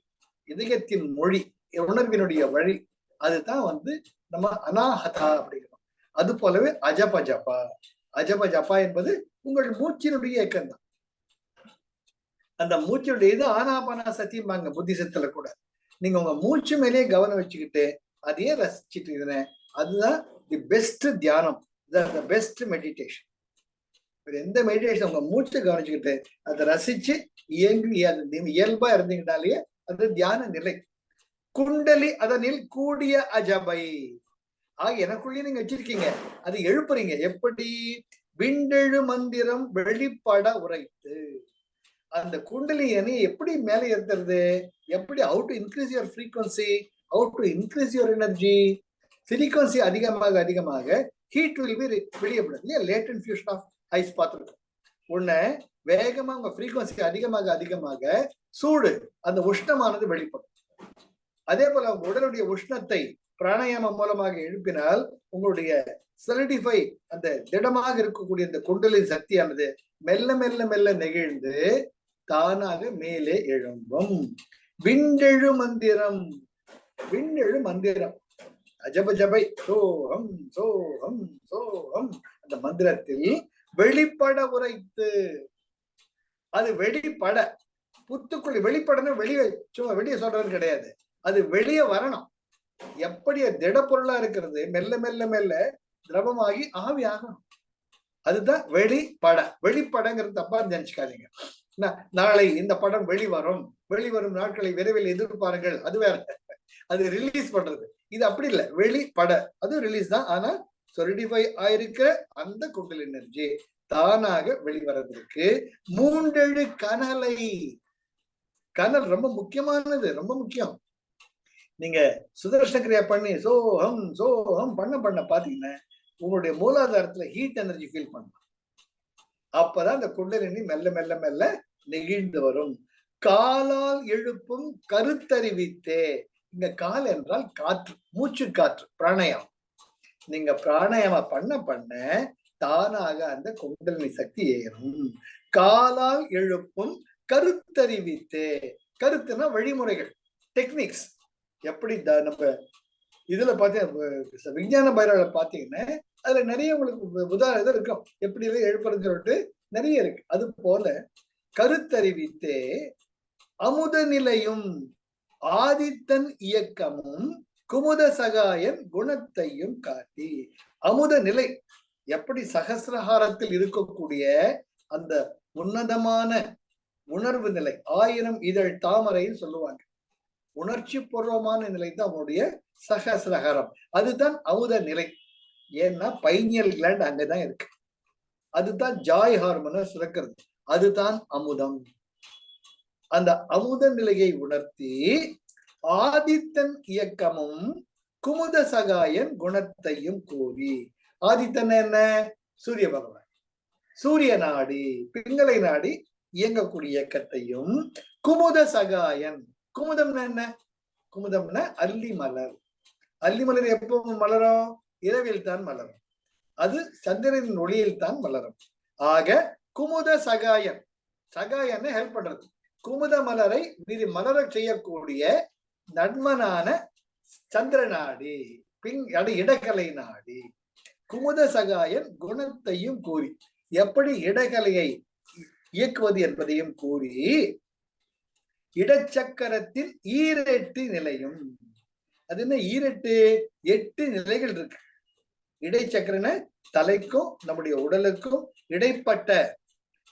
இதயத்தின் மொழி, உணர்வினுடைய வழி, அதுதான் வந்து நம்ம அனாஹதா அப்படிங்கிறோம். அது போலவே அஜப ஜபா. அஜப ஜபா என்பது உங்கள் மூச்சினுடைய இயக்கம் தான். அந்த மூச்சினுடைய இது ஆனாபானா சத்தியம்பாங்க புத்திசத்துல கூட. நீங்க உங்க மூச்சு மேலேயே கவனம் வச்சுக்கிட்டு அதையே ரசிச்சுட்டு இருந்தேன், அதுதான் தி பெஸ்ட் தியானம், பெஸ்ட் மெடிடேஷன். எந்த மெடிடேஷன் உங்க மூச்சை கவனிச்சுக்கிட்டு அதை ரசிச்சு இயங்கி இயல்பா இருந்தீங்கனாலே அது தியான நிலை. குண்டலி அதனில் கூடிய அஜபை எனக்குள்ளேயே நீங்க வச்சிருக்கீங்க, அது எழுப்புறீங்க. எப்படி? விண்டெழு மந்திரம் வெளிப்பட உரைத்து. அந்த குண்டலி அணி எப்படி மேலே ஏற்றுறது? எப்படி? how to increase your frequency, how to increase your energy. frequency அதிகமாக அதிகமாக ஹீட் will be வெளியப்படும் இல்லையா? லேட்டன்ட் ஃபியூஷன் ஆஃப் ஐஸ் பார்த்துருக்கோம். ஒண்ணு வேகமா உங்க ஃப்ரீக்வன்சி அதிகமாக அதிகமாக சூடு, அந்த உஷ்ணமானது வெளிப்படும். அதே போல உங்க உடலுடைய உஷ்ணத்தை பிராணாயாமம் மூலமாக எழுப்பினால் உங்களுடைய solidiஃபை, அந்த திடமாக இருக்கக்கூடிய இந்த குண்டலின் சக்தியானது மெல்ல மெல்ல மெல்ல நெகிழ்ந்து தானாக மேலே எழும்பும். விண்டெழு மந்திரம், விண்டெழு மந்திரம் அஜப ஜபை சோகம் சோகம் சோகம், அந்த மந்திரத்தில் வெளிப்பட உரைத்து. அது வெளிப்பட, புத்துக்குள்ளி வெளிப்படணும். வெளியே சும்மா வெளியே சொல்றது கிடையாது, அது வெளியே வரணும். எப்படி திடப்பொருளா இருக்கிறது மெல்ல மெல்ல மெல்ல திரவமாகி ஆவி ஆகணும். அதுதான் வெளிப்பட. வெளிப்படங்கிறது தப்பா நினைச்சுக்காதீங்க. நாளை இந்த படம் வெளிவரும், வெளிவரும் நாட்களை விரைவில் எதிர்பாருங்கள், அது வேற. அது ரிலீஸ் பண்றது. இது அப்படி இல்லை, வெளிப்பட அது ரிலீஸ் தான். ஆனா சொலிடிஃபை ஆயிருக்கிற அந்த குண்டல் எனர்ஜி தானாக வெளிவரதற்கு மூன்றெழு கனலை. கனல் ரொம்ப முக்கியமானது, ரொம்ப முக்கியம். நீங்க சுதர்ஷன கிரியா பண்ணி சோஹம் சோஹம் பண்ண பண்ண பாத்தீங்கன்னா உங்களுடைய மூலாதாரத்துல ஹீட் எனர்ஜி ஃபீல் பண்ணலாம். அப்பதான் அந்த குண்டலினி மெல்ல மெல்ல மெல்ல நெகிழ்ந்து வரும். காலால் எழுப்பும் கருத்தறிவித்தே. இங்க கால் என்றால் காற்று, மூச்சு காற்று, பிராணாயாமம். நீங்க பிராணாயாமம் பண்ண பண்ண தானாக அந்த குண்டலினி சக்தி ஏறும். காலால் எழுப்பும் கருத்தறிவித்தே. கருத்துனா வழிமுறைகள், டெக்னிக்ஸ். எப்படி நம்ம இதுல பாத்தீங்கன்னா விஞ்ஞான பைரவ பாத்தீங்கன்னா அதுல நிறைய உங்களுக்கு உதாரணம் இருக்கும், எப்படி எழுப்புறதுன்னு சொல்லிட்டு நிறைய இருக்கு. அது போல கருத்தறிவித்தே அமுத நிலையும் ஆதித்தன் இயக்கமும் குமுத சகாயன் குணத்தையும் காட்டி. அமுத நிலை எப்படி சகசிரஹாரத்தில் இருக்கக்கூடிய அந்த உன்னதமான உணர்வு நிலை, 1000 இதழ் தாமரைன்னு சொல்லுவாங்க. உணர்ச்சி பூர்வமான நிலை தான் அவனுடைய சகசிரஹாரம். அதுதான் அமுத நிலை. ஏன்னா பைனியல் கிளாண்ட் அங்கதான் இருக்கு. அதுதான் ஜாய் ஹார்மோனை சுரக்கிறது. அதுதான் அமுதம். அந்த அமுத நிலையை உணர்த்தி ஆதித்தன் இயக்கமும் குமுத சகாயன் குணத்தையும் கூறி. ஆதித்தன் என்ன? சூரிய பகவான். சூரிய நாடி பிங்களை நாடி இயங்கக்கூடிய இயக்கத்தையும், குமுத சகாயன், குமுதம்னா என்ன? குமுதம்னா அல்லி மலர். அல்லி மலர் எப்போ மலரும்? இரவில் தான் மலரும். அது சந்திரனின் ஒளியில் தான் மலரும். ஆக குமுத சகாயன், சகாயன்னு ஹெல்ப் பண்றது, குமுத மலரை மீது மலர செய்யக்கூடிய நன்மனான சந்திர நாடி இடகலை நாடி. குமுத சகாயன் குணத்தையும் கூறி, எப்படி இடகலையை இயக்குவது என்பதையும் கூறி, இடச்சக்கரத்தின் ஈரெட்டு நிலையும். அது என்ன ஈரெட்டு? 8 நிலைகள் இருக்கு. இடைச்சக்கரன தலைக்கும் நம்முடைய உடலுக்கும் இடைப்பட்ட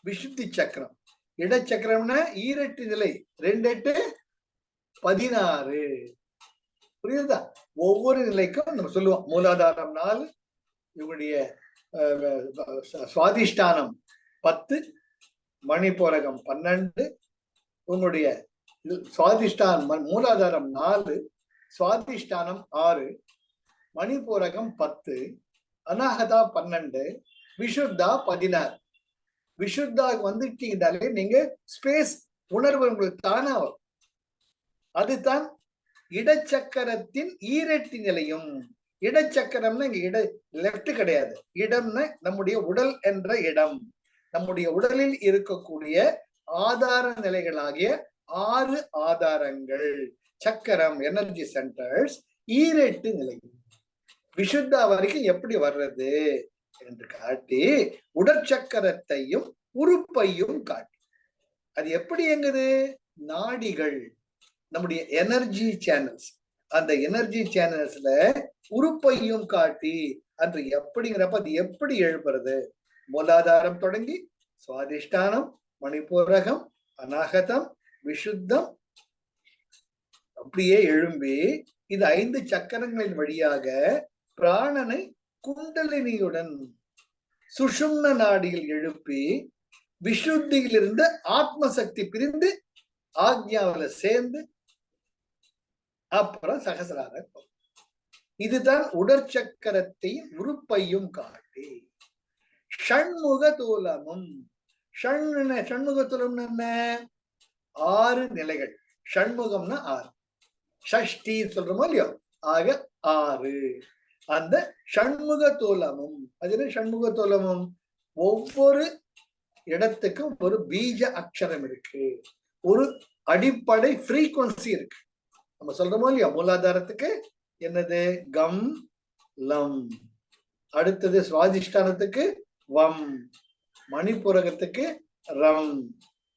விசுத்தி சக்கரம். இடச்சக்கரம்னா ஈரெட்டு நிலை, 2 8 16. புரியுதா? ஒவ்வொரு நிலைக்கும் நம்ம சொல்லுவோம். மூலாதாரம் 4, இவங்களுடைய சுவாதிஷ்டானம் 10, மணிப்பூரகம் 12, உங்களுடைய மூலாதாரம் 4, சுவாதிஷ்டானம் 6, மணிப்பூரகம் 10, அநாகதா 12, விஷுத்தா 16. விஷுத்தா வந்துட்டீங்கனாலே நீங்க ஸ்பேஸ் உணர்வு உங்களுக்கு தானா வரும். அதுதான் இடச்சக்கரத்தின் ஈரெட்டு நிலையும். இடச்சக்கரம்னா இங்க லெப்ட் கிடையாது. இடம்னா நம்முடைய உடல் என்ற இடம். நம்முடைய உடலில் இருக்கக்கூடிய ஆதார நிலைகளாகிய 6 ஆதாரங்கள், சக்கரம், எனர்ஜி சென்டர்ஸ், ஈரெட்டு நிலை. விஷுத்தா வரைக்கும் எப்படி வர்றது என்று காட்டி, உடற்சக்கரத்தையும் உறுப்பையும் காட்டி, அது எப்படி இயங்குது? நாடிகள், நம்முடைய எனர்ஜி சேனல்ஸ், அந்த எனர்ஜி சேனல்ஸ்ல உறுப்பையும் காட்டி, அன்று எப்படிங்கிறப்ப அது எப்படி எழுப்புறது? மூலாதாரம் தொடங்கி சுவாதிஷ்டானம், மணிப்பூரகம், அநாகதம், விஷுத்தம் அப்படியே எழும்பி, இது 5 சக்கரங்களின் வழியாக பிராணனை குண்டலினியுடன் சுஷும்ன நாடியில் எழுப்பி, விஷுத்தியிலிருந்து ஆத்மசக்தி பிரிந்து ஆக்ஞாவில சேர்ந்து அப்புறம் சகசிராரம். இதுதான் உடற்சக்கரத்தையும் உறுப்பையும் காட்டி. ஷண்முக தூலமும், ஷண்முக தூலம் என்ன? 6 நிலைகள். ஷண்முகம்னா 6, ஷஷ்டி சொல்றோமோ இல்லையோ, ஆக 6. அந்த ஷண்முக தூலமும், அது என்ன ஷண்முக தூலமும்? ஒவ்வொரு இடத்துக்கும் ஒரு பீஜ அக்ஷரம் இருக்கு, ஒரு அடிப்படை ஃப்ரீக்வன்சி இருக்கு. நம்ம சொல்றோமோ இல்லையா, மூலாதாரத்துக்கு என்னது? கம் லம். அடுத்தது சுவாதிஷ்டானத்துக்கு வம், மணிப்புரகத்துக்கு ரம்,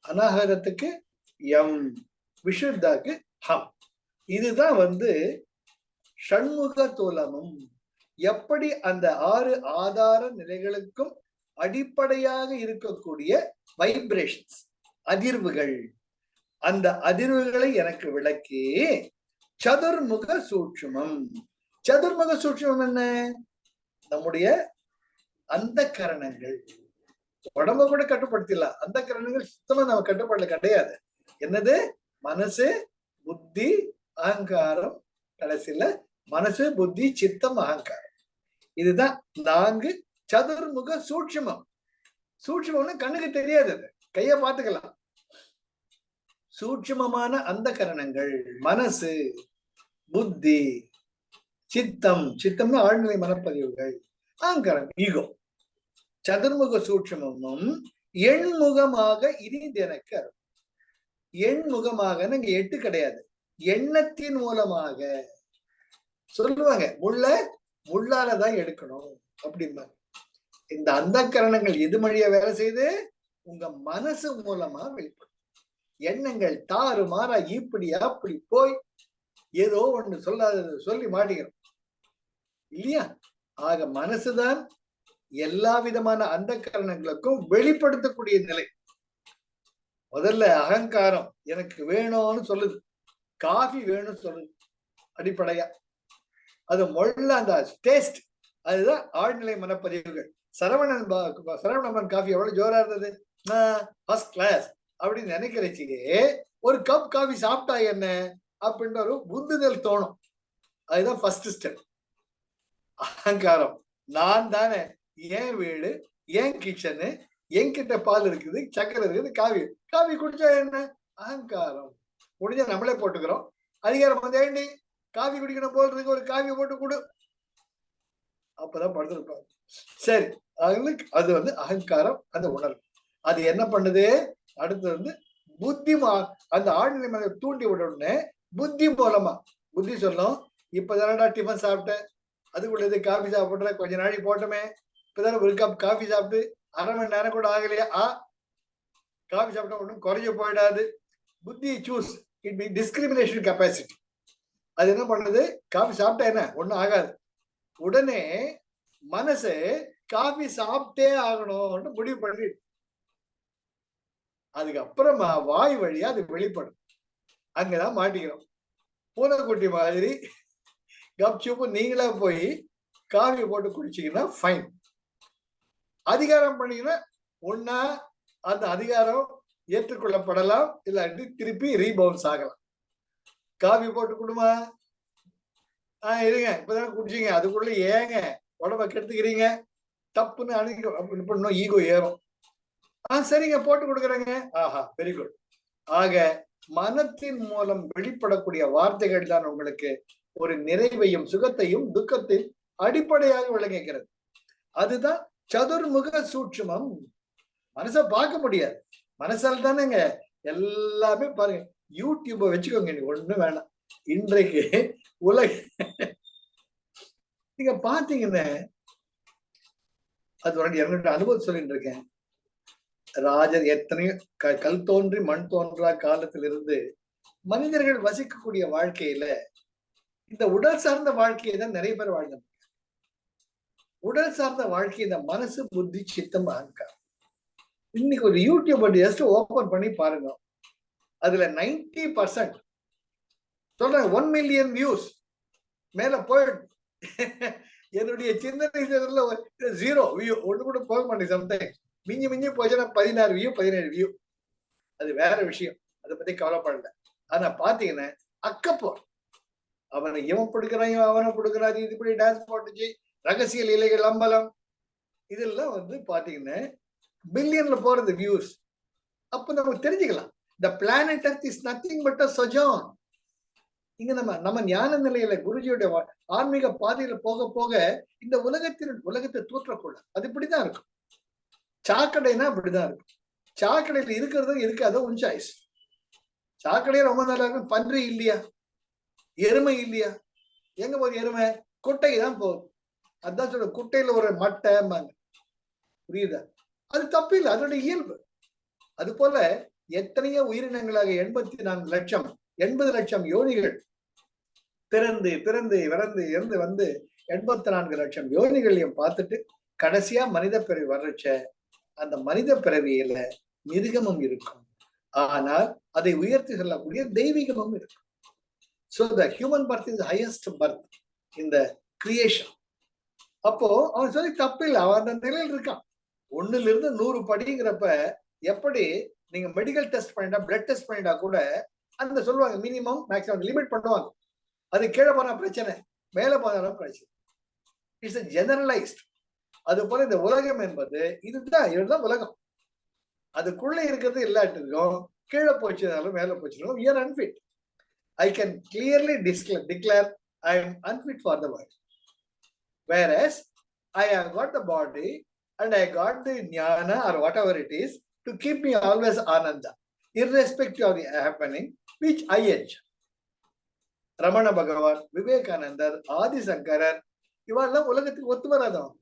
அநாகரத்துக்கு எம், விஷுத்தாக்கு ஹம். இதுதான் ஷண்முக தூலமும். எப்படி அந்த 6 ஆதார நிலைகளுக்கும் அடிப்படையாக இருக்கக்கூடிய வைப்ரேஷன்ஸ், அதிர்வுகள், அந்த அதிர்வுகளை எனக்கு விளக்கி சதுர்முக சூட்சுமம். சதுர்முக சூட்சுமம் என்ன? நம்முடைய அந்த கரணங்கள். உடம்ப கூட கட்டுப்படுத்திடலாம், அந்த கரணங்கள் சுத்தமா நம்ம கட்டுப்பாடுல கிடையாது. என்னது? மனசு, புத்தி, அகங்காரம். கடைசியில மனசு, புத்தி, சித்தம், அகங்காரம். இதுதான் 4 சதுர்முக சூட்சுமம். சூட்சுமம்னு கண்ணுக்கு தெரியாது, கைய பார்த்துக்கலாம். சூட்சுமமான அந்த கரணங்கள் மனசு, புத்தி, சித்தம், சித்தம்னு ஆழ்நிலை மனப்பதிவுகள், அகங்காரம், ஈகோ. சதுர்முக சூட்சுமமும் எண்முகமாக இனிது எனக்கு அருள். எண்முகமாக இங்க 8 கிடையாது, எண்ணத்தின் மூலமாக சொல்லுவாங்க. முள்ளாலதான் எடுக்கணும் அப்படிம்பாங்க. இந்த அந்த கரணங்கள் எது வழியா வேலை செய்து? உங்க மனசு மூலமா வெளிப்படும். எண்ணங்கள் தாறு மாறா இப்படி அப்படி போய் ஏதோ ஒண்ணு சொல்லாதது சொல்லி மாட்டிக்கிறோம் இல்லையா? ஆக மனசுதான் எல்லா விதமான அந்த கரணங்களுக்கும் வெளிப்படுத்தக்கூடிய நிலை. முதல்ல அகங்காரம் எனக்கு வேணும்னு சொல்லுது, காஃபி வேணும்னு சொல்லுது அடிப்படையா. அது மொள்ள அந்த டேஸ்ட், அதுதான் ஆழ்நிலை மனப்பதிவுகள். சரவணன் காஃபி எவ்வளவு ஜோரா இருந்தது, ஃபர்ஸ்ட் கிளாஸ் அப்படின்னு நினைக்கிறச்சியே. ஒரு கப் காஃபி சாப்பிட்டா என்ன, அப்படின்ற ஒரு உந்துதல் தோணும். அதுதான் ஃபர்ஸ்ட் ஸ்டெப். அகங்காரம். நான் தானே, என் வீடு, என் கிச்சனு, என்கிட்ட பால் இருக்குது, சக்கரை இருக்குது, காவி காவி குடிச்சா என்ன? அகங்காரம். முடிஞ்சா நம்மளே போட்டுக்கிறோம். அதிகாரம் வந்து ஏண்டி காவி குடிக்கணும் போல் இருக்கு, ஒரு காவி போட்டு கொடு, அப்பதான் படுத்திருப்பாங்க. சரி, அது வந்து அகங்காரம், அந்த உணர்வு. அது என்ன பண்ணுது? அடுத்து வந்து புத்திமா அந்த ஆழ்நிலை மேல தூண்டி விடணும்னு புத்தி மூலமா புத்தி சொல்லும், இப்பதானடா டிஃபன் சாப்பிட்டேன், அதுக்குள்ளது காஃபி சாப்பிடுற, கொஞ்ச நாளைக்கு போட்டோமே, இப்பதானே ஒரு கப் காஃபி சாப்பிட்டு அரை மணி நேரம் கூட ஆகலையா, காஃபி சாப்பிட்டா ஒன்றும் குறைஞ்சு போயிடாது. புத்தி choose it be discrimination capacity. அது என்ன பண்ணுது? காஃபி சாப்பிட்டா என்ன ஒன்றும் ஆகாது. உடனே மனசு காஃபி சாப்பிட்டே ஆகணும்னு முடிவு பண்ணி, அதுக்கப்புறமா வாய் வழியா அது வெளிப்படும். அங்கதான் மாட்டிக்கிறோம். பூனைக்குட்டி மாதிரி கப்சூப்பு நீங்களா போய் காஃபி போட்டு குடிச்சீங்கன்னா ஃபைன். அதிகாரம் பண்ணீங்கன்னா ஒன்னா அந்த அதிகாரம் ஏற்றுக்கொள்ளப்படலாம், இல்லாட்டி திருப்பி ரீபவுன்ஸ் ஆகலாம். காஃபி போட்டு கொடுமா, இருங்க இப்பதானே குடிச்சீங்க, அதுக்குள்ள ஏங்க உடம்ப கெடுத்துக்கிறீங்க, தப்புன்னு அணுகி ஈகோ ஏறும். சரிங்க போட்டு கொடுக்குறேங்க, ஆஹா வெரி குட். ஆக மனத்தின் மூலம் வெளிப்படக்கூடிய வார்த்தைகள் தான் உங்களுக்கு ஒரு நிறைவையும் சுகத்தையும் துக்கத்தின் அடிப்படையாக விளங்குகிறது. அதுதான் சதுர்முக சூட்சுமம். மனசை பார்க்க முடியாது, மனசால் தானேங்க எல்லாமே. பாருங்க, யூடியூப வச்சுக்கோங்க, நீ ஒண்ணு வேணாம். இன்றைக்கு உலக நீங்க பாத்தீங்கன்னா, அது என்னோட அனுபவம் சொல்லிட்டு இருக்கேன். ராஜர் எத்தனையோ கல் தோன்றி மண் தோன்றா காலத்திலிருந்து மனிதர்கள் வசிக்கக்கூடிய வாழ்க்கையில இந்த உடல் சார்ந்த வாழ்க்கையை தான் நிறைய பேர் வாழ்ந்தாங்க. உடல் சார்ந்த வாழ்க்கை, இந்த மனசு, புத்தி, சித்தம், அகங்காரம். இன்னைக்கு ஒரு யூடியூப் ஜஸ்ட் ஓபன் பண்ணி பாருங்க, அதுல 90% சொல்றேன் 1 மில்லியன் வியூஸ் மேல போயிடும். என்னுடைய சிந்தனை 0 வியூ, ஒண்ணு கூட போக மாட்டேன். சம்டைம் மிஞ்சி மிஞ்சி போச்சுன்னா 16 வியூ 17 வியூ, அது வேற விஷயம், அதை பத்தி கவலைப்படல. ஆனா பாத்தீங்கன்னா அக்கப்போ அவனை இவன் கொடுக்குறான், இவன் அவனை கொடுக்குறாரு, இது இப்படி டான்ஸ் போட்டுச்சு, ரகசிய இலைகள் அம்பலம், இதெல்லாம் வந்து பாத்தீங்கன்னா பில்லியன்ல போறது வியூஸ். அப்ப நமக்கு தெரிஞ்சுக்கலாம், the planet Earth is nothing but a sojourn. இங்க நம்ம ஞான நிலையில குருஜியோட ஆன்மீக பாதையில போக போக இந்த உலகத்தை தூற்றக்கூட அது இப்படிதான் இருக்கும். சாக்கடைனா அப்படிதான் இருக்கும். சாக்கடையில இருக்கிறதும் இருக்காத உன் சாய்ஸ். சாக்கடையே ரொம்ப நல்லா இருக்கும். பன்றி இல்லையா, எருமை இல்லையா? எங்க போகுது எருமை? குட்டை தான் போகுது. அதான் சொல்ற, குட்டையில ஒரு மட்டை, புரியுதா? அது தப்பு இல்லை, அதோட இயல்பு. அது போல எத்தனையோ உயிரினங்களாக 84 லட்சம் 80 லட்சம் யோனிகள் பிறந்து பிறந்து இறந்து இறந்து வந்து 84 லட்சம் யோனிகளையும் பார்த்துட்டு கடைசியா மனித பிறவி வர்றச்ச அந்த மனித பிறவியில மிருகமும் இருக்கும், ஆனால் அதை உயர்த்தி செல்லக்கூடிய தெய்வீகமும் இருக்கும். So the human birth is the highest birth in the creation. அப்போ அவன் சொல்லி தப்பு இல்லை, அவன் அந்த நிலையில் இருக்கான். 1ல இருந்து 100 படிங்கிறப்ப எப்படி நீங்க மெடிக்கல் டெஸ்ட் பண்ணிட்டா, பிளட் டெஸ்ட் பண்ணிட்டா கூட அந்த சொல்லுவாங்க மினிமம் மேக்ஸிமம் லிமிட் பண்ணுவாங்க. அது கீழே போனா பிரச்சனை, மேல போனாலும் பிரச்சனை. It's generalised. அது போல இந்த உலகம் என்பது இதுதான் உலகம். அதுக்குள்ள இருக்கிறது எல்லாத்துக்கும் கீழே போச்சுனாலும் மேல போச்சுனாலும் we are unfit. I can clearly declare I am unfit for the world. Whereas I have got the body and I got the jnana or whatever it is to keep me always ananda, irrespective of the happening which I enjoy. Ramana பகவான், விவேகானந்தர், ஆதிசங்கரர், இவெல்லாம் உலகத்துக்கு ஒத்து வராதவன்.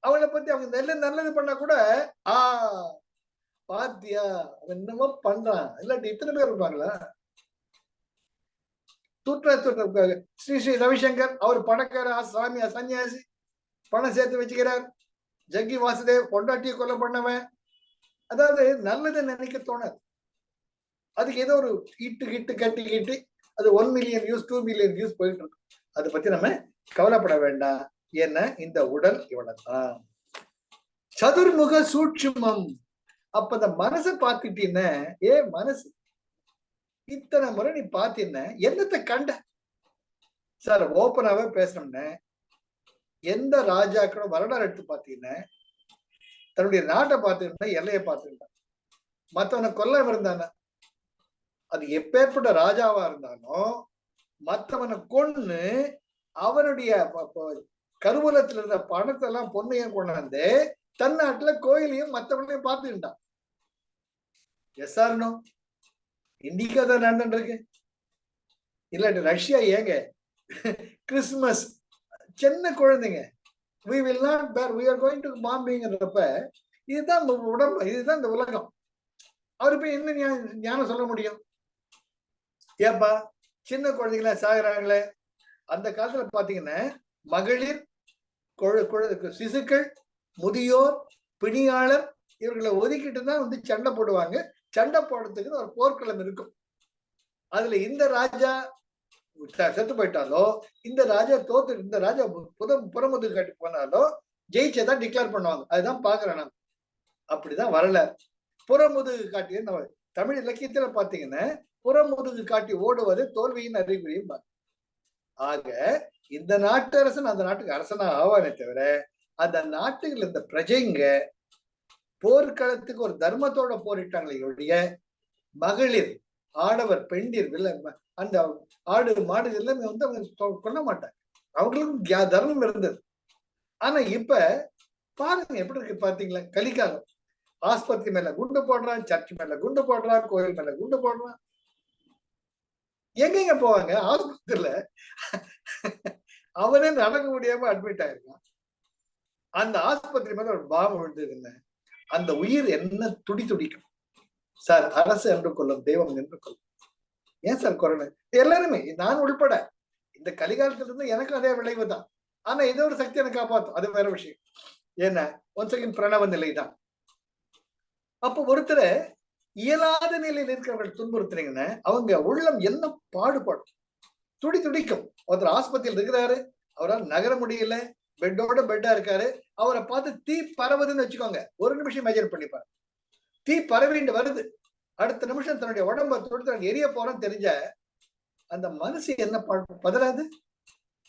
அவளை பத்தி அவங்க நல்லது பண்ணா கூட பாத்தியா அவன் என்னமோ பண்றான், இல்லாட்டி இத்தனை பேர் இருப்பாங்களா? ஸ்ரீ ஸ்ரீ ரவிசங்கர், அவர் பணக்கார சாமி, சன்னியாசி, பணம் சேர்த்து வச்சுக்கிறார். ஜக்கி வாசுதேவ் பொண்டாட்டியை கொலை பண்ணவன். அதாவது நல்லதை நினைக்க தோணாது. அதுக்கு ஏதோ ஒரு இட்டு கட்டி அது 1 மில்லியன் வியூஸ் 2 மில்லியன் வியூஸ் போயிட்டு இருக்கு. அதை பத்தி நம்ம கவலைப்பட வேண்டாம். ஏன்னா இந்த உடல் இவ்வளவுதான். சதுர்முக சூட்சுமம். அப்ப இந்த மனசை பார்த்துட்டீங்கன்னா, மனசு இத்தனை முறை நீ பாத்தீங்க என்னத்தை கண்ட? சார் ஓப்பனாவே பேசணும்னு, எந்த ராஜாக்களும் வரலாறு எடுத்து பாத்தீங்கன்னா தன்னுடைய நாட்டை பார்த்துக்கிட்டா எல்லையை பார்த்துக்கிட்டான். மற்றவனை கொல்ல இருந்தான, அது எப்பேற்பட்ட ராஜாவா இருந்தாலும் மற்றவனை கொன்னு அவனுடைய கருவூலத்துல இருந்த பணத்தை எல்லாம் பொண்ணையும் கொண்டாந்து தன் நாட்டுல கோயிலையும் மற்றவனையும் பார்த்துக்கிட்டான். Yes or no? இன்னைக்கு அதான் நடந்துட்டு இருக்கு. இல்லாட்டி ரஷ்யா ஏங்க கிறிஸ்துமஸ் சின்ன குழந்தைங்க we will not bear, we are going to bombingன்றப்ப இதுதான் உடம்பு, இதுதான் இந்த உலகம். அவரு போய் என்ன ஞானம் சொல்ல முடியும்? ஏப்பா சின்ன குழந்தைங்கள சாகுறாங்களே. அந்த காலத்துல பாத்தீங்கன்னா மகளிர், சிசுக்கள், முதியோர், பிணியாளர் இவர்களை ஒதுக்கிட்டு தான் வந்து சண்டை போடுவாங்க. சண்டை போடுறதுக்கு ஒரு போர்க்களம் இருக்கும். அதுல இந்த ராஜா செத்து போயிட்டாலோ, இந்த ராஜா தோத்து, இந்த ராஜா புறமுதுகு காட்டி போனாலோ ஜெயிச்சதான் டிக்ளேர் பண்ணுவாங்க. அதுதான் பாக்குறேன் நான். அப்படிதான் வரல. புறமுதுகு காட்டி நம்ம தமிழ் இலக்கியத்துல பாத்தீங்கன்னா புறமுதுகு காட்டி ஓடுவது தோல்வியின் அறிகுறியும். ஆக இந்த நாட்டு அரசன் அந்த நாட்டுக்கு அரசனா ஆவானே தவிர அந்த நாட்டுகள் இந்த பிரஜைங்க போர்க்களத்துக்கு ஒரு தர்மத்தோட போரிட்டாங்களே ஒழிய மகளிர், ஆடவர், பெண்டிர், அந்த ஆடு மாடு எல்லாமே வந்து அவங்க கொல்ல மாட்டாங்க. அவங்களுக்கும் தர்மம் இருந்தது. ஆனா இப்ப பாருங்க எப்படி இருக்கு பாத்தீங்களா? கலிகாலம். ஆஸ்பத்திரி மேல குண்டு போடுறான், சர்ச் மேல குண்டு போடுறான், கோயில் மேல குண்டு போடுறான். எங்கெங்க போவாங்க? ஆஸ்பத்திரியில அவனே நடக்க முடியாம அட்மிட் ஆயிருக்கான். அந்த ஆஸ்பத்திரி மேல ஒரு பாம்பு விழுந்ததுன்னு அந்த உயிர் என்ன துடிக்கும் சார். அரசு என்று கொள்ளும், தெய்வம் என்று கொள்ளும். ஏன் சார் கொரோனா? எல்லாருமே, நான் உள்பட இந்த கலிகாலத்துல இருந்து எனக்கும் அதே விளைவு தான். ஆனா ஏதோ ஒரு சக்தி எனக்கு காப்பாத்தும், அது வேற விஷயம். ஏன்னா ஒன் செகண்ட் பிரணவ நிலை தான். அப்போ ஒருத்தரை இயலாத நிலையில் இருக்கிறவர்கள் துன்புறுத்துறீங்கன்னா அவங்க உள்ளம் என்ன பாடுபடும், துடிக்கும். ஒருத்தர் ஆஸ்பத்திரியில் இருக்கிறாரு, அவரால் நகர முடியல, பெட்டோட பெட்டா இருக்காரு. அவரை பார்த்து தீ பரவுதுன்னு வச்சுக்கோங்க, ஒரு நிமிஷம் மெஜர் பண்ணிப்பாரு. தீ பரவிண்டு வருது, அடுத்த நிமிஷம் தன்னுடைய உடம்ப தொடுத்து எரிய போறோம் தெரிஞ்ச அந்த மனசு என்ன பதறாது?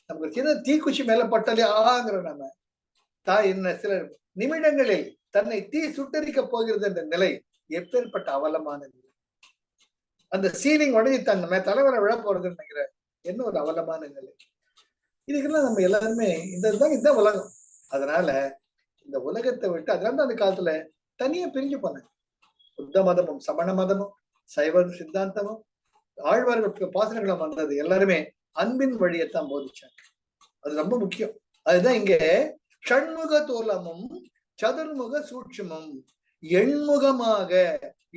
நமக்கு சின்ன தீக்குச்சி மேல பட்டாலே ஆங்கிற நம்ம தாய் என்ன சில நிமிடங்களில் தன்னை தீ சுட்டரிக்க போகிறது என்ற நிலை எப்பேற்பட்ட அவலமான நிலை. அந்த சீலிங் உடனே தன் தலைவரை விழ போறதுன்னு நினைக்கிற என்ன ஒரு அவலமான நிலை. இதுக்கெல்லாம் நம்ம எல்லாருமே இதுதான் உலகம். அதனால இந்த உலகத்தை விட்டு அதனால அந்த காலத்துல தனியா பிரிஞ்சு போனாங்க. புத்த மதமும் சமண மதமும் சைவ சித்தாந்தமும் ஆழ்வார்களுக்கு பாசனங்களும் வந்தது எல்லாருமே அன்பின் வழியைத்தான் போதிச்சாங்க. அது ரொம்ப முக்கியம். அதுதான் இங்க ஷண்முக தோலமும் சதுர்முக சூட்சமும் எண்முகமாக.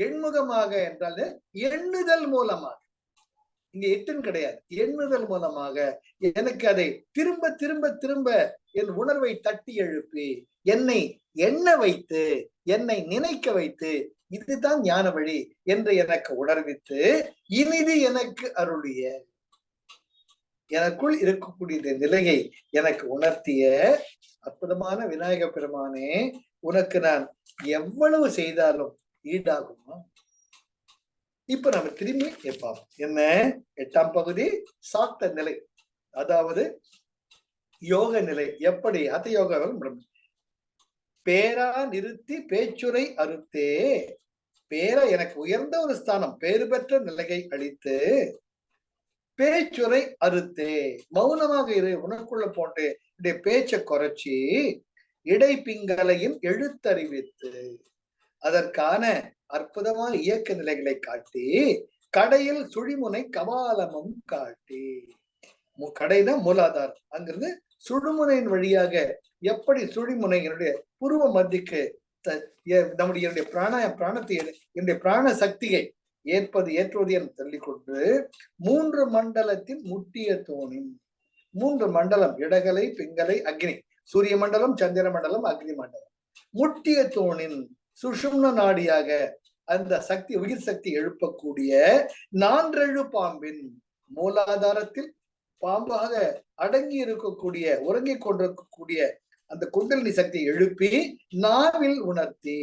எண்முகமாக என்றால் எண்ணுதல் மூலமாக. இங்க எட்டுன்னு கிடையாது, எண்ணுதல் மூலமாக எனக்கு அதை திரும்ப திரும்ப திரும்ப என் உணர்வை தட்டி எழுப்பி என்னை எண்ண வைத்து என்னை நினைக்க வைத்து இதுதான் ஞான வழி என்று எனக்கு உணர்வித்து இனிது எனக்கு அருளிய, எனக்குள் இருக்கக்கூடிய நிலையை எனக்கு உணர்த்திய அற்புதமான விநாயக பெருமானே, உனக்கு நான் எவ்வளவு செய்தாலும் ஈடாகுமா? இப்ப நம்ம திரும்பி கேட்போம். என்ன 8ஆம் பகுதி சாக்த நிலை, அதாவது யோக நிலை. எப்படி அத யோகம் பேரா நிறுத்தி பேச்சுரை அறுத்தே. பேரா எனக்கு உயர்ந்த ஒரு ஸ்தானம், பேறு பெற்ற நிலையை அளித்து பேச்சுரை அறுத்தே, மௌனமாக இரு, உனக்குள்ள போட்டு இடைய பேச்சை குறைச்சி இடை பிங்களையும் எழுத்தறிவித்து அதற்கான அற்புதமான இயக்க நிலைகளை காட்டி கடையில் சுழிமுனை கபாலமும் காட்டி. கடைதான் மூலாதாரம். அங்கிருந்து சுழுமுனையின் வழியாக எப்படி சுழிமுனையினுடைய புருவ மத்திக்கு நம்முடைய பிராணத்தை என்னுடைய பிராண சக்தியை ஏற்றுவது என சொல்லிக்கொண்டு 3 மண்டலத்தின் முட்டிய தோணின் 3 மண்டலம், இடகலை, பிங்கலை, அக்னி, சூரிய மண்டலம், சந்திர மண்டலம், அக்னி மண்டலம், முட்டிய தோணின் சுஷும்ன நாடியாக அந்த சக்தி, உயிர் சக்தி எழுப்பக்கூடிய 4 பாம்பின் மூலாதாரத்தில் பாம்பாக அடங்கி இருக்கக்கூடிய, உறங்கிக் கொண்டிருக்கக்கூடிய அந்த குண்டலினி சக்தியை எழுப்பி நாவில் உணர்த்தி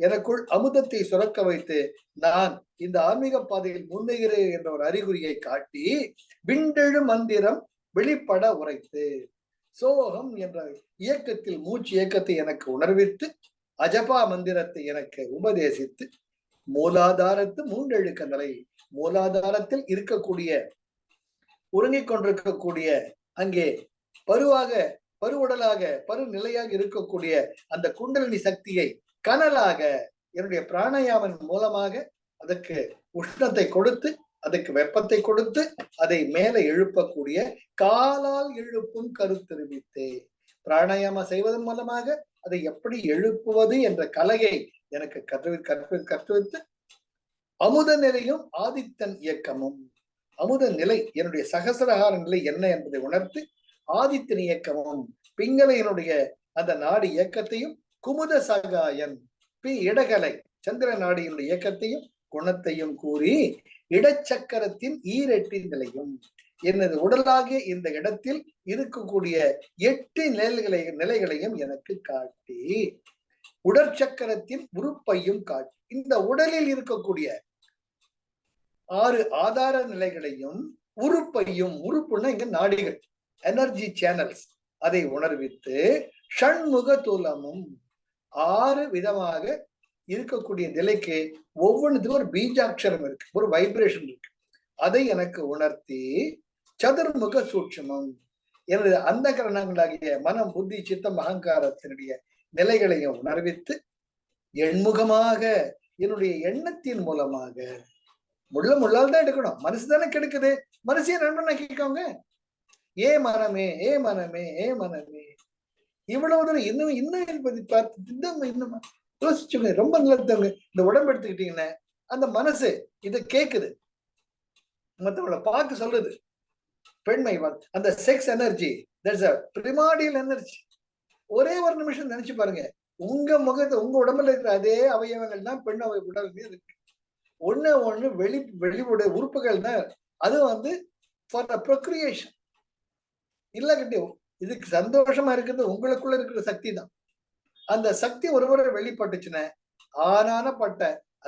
எனக்குள் அமுதத்தை சுரக்க வைத்து நான் இந்த ஆன்மீக பாதையில் முன்னேறுகிறேன் என்ற ஒரு அறிகுறியை காட்டி விண்டெழு மந்திரம் வெளிப்பட உரைத்து சோகம் என்ற இயக்கத்தில் மூச்சு இயக்கத்தை எனக்கு உணர்வித்து அஜபா மந்திரத்தை எனக்கு உபதேசித்து மூலாதாரத்து மூன்றெழுக்க நிலை, மூலாதாரத்தில் இருக்கக்கூடிய உறங்கிக் கொண்டிருக்கக்கூடிய அங்கே பருவாக பருவுடலாக பருநிலையாக இருக்கக்கூடிய அந்த குண்டலினி சக்தியை கனலாக என்னுடைய பிராணாயாமன் மூலமாக அதற்கு உஷ்ணத்தை கொடுத்து அதுக்கு வெப்பத்தை கொடுத்து அதை மேலே எழுப்பக்கூடிய காலால் எழுப்பும் கருத்தெரிவித்தே பிராணாயாமம் செய்வதன் மூலமாக அதை எப்படி எழுப்புவது என்ற கலையை எனக்கு கற்றுவித்து அமுத நிலையும் ஆதித்தன் இயக்கமும், அமுத நிலை என்னுடைய சகசரகார நிலை என்ன என்பதை உணர்த்து ஆதித்தன் இயக்கமும் பிங்களையினுடைய அந்த நாடு இயக்கத்தையும் குமுத சகாயன் இடகலை சந்திர நாடியினுடைய இயக்கத்தையும் குணத்தையும் கூறி இடச்சக்கரத்தின் ஈரெட்டின் நிலையும் எனது உடலாகிய இந்த இடத்தில் இருக்கக்கூடிய 8 நிலைகளையும் எனக்கு காட்டி உடற்சக்கரத்தின் உறுப்பையும் காட்டி இந்த உடலில் இருக்கக்கூடிய 6 ஆதார நிலைகளையும் உறுப்பையும், உறுப்புன்னா இங்க நாடிகள் எனர்ஜி சேனல்ஸ், அதை உணர்வித்து ஷண்முக தூலமும் 6 விதமாக இருக்கக்கூடிய நிலைக்கு ஒவ்வொன்றுக்கும் ஒரு பீஜாட்சரம் இருக்கு, ஒரு வைப்ரேஷன் இருக்கு, அதை எனக்கு உணர்த்தி சதுர்முக சூட்சமம் எனது அந்த கரணங்களாகிய மனம் புத்தி சித்தம் அகங்காரத்தினுடைய நிலைகளையும் உணர்வித்து எண்முகமாக என்னுடைய எண்ணத்தின் மூலமாக முள்ளால் தான் எடுக்கணும், மனசு தானே கெடுக்குது, மனசையே நண்பன் கேட்கவங்க ஏ மனமே ஏ மனமே ஏ மனமே இவ்வளவு தூரம் இன்னும் இன்னும் பார்த்து இன்னும் யோசிச்சுங்க. ரொம்ப நல்லது. இந்த உடம்பு எடுத்துக்கிட்டீங்கன்னா அந்த மனசு இதை கேக்குது, மற்றவங்களை பார்க்க சொல்லுது. பெண்மை அந்த sex energy, that's a பிரிமாடியல் energy. ஒரே ஒரு நிமிஷம் நினைச்சு பாருங்க, உங்க முகத்தை உங்க உடம்புல இருக்கிற அதே அவயவங்கள் தான் பெண் உடம்புல இருக்கு. ஒண்ணு வெளியுடைய உறுப்புகள் தான். அது ஃபார் த ப்ரொக்ரியேஷன் இல்ல கிட்டே. இதுக்கு சந்தோஷமா இருக்கிறது உங்களுக்குள்ள இருக்கிற சக்தி தான். அந்த சக்தி ஒருமுறை வெளிப்பட்டுச்சுன்னா ஆனானப்பட்ட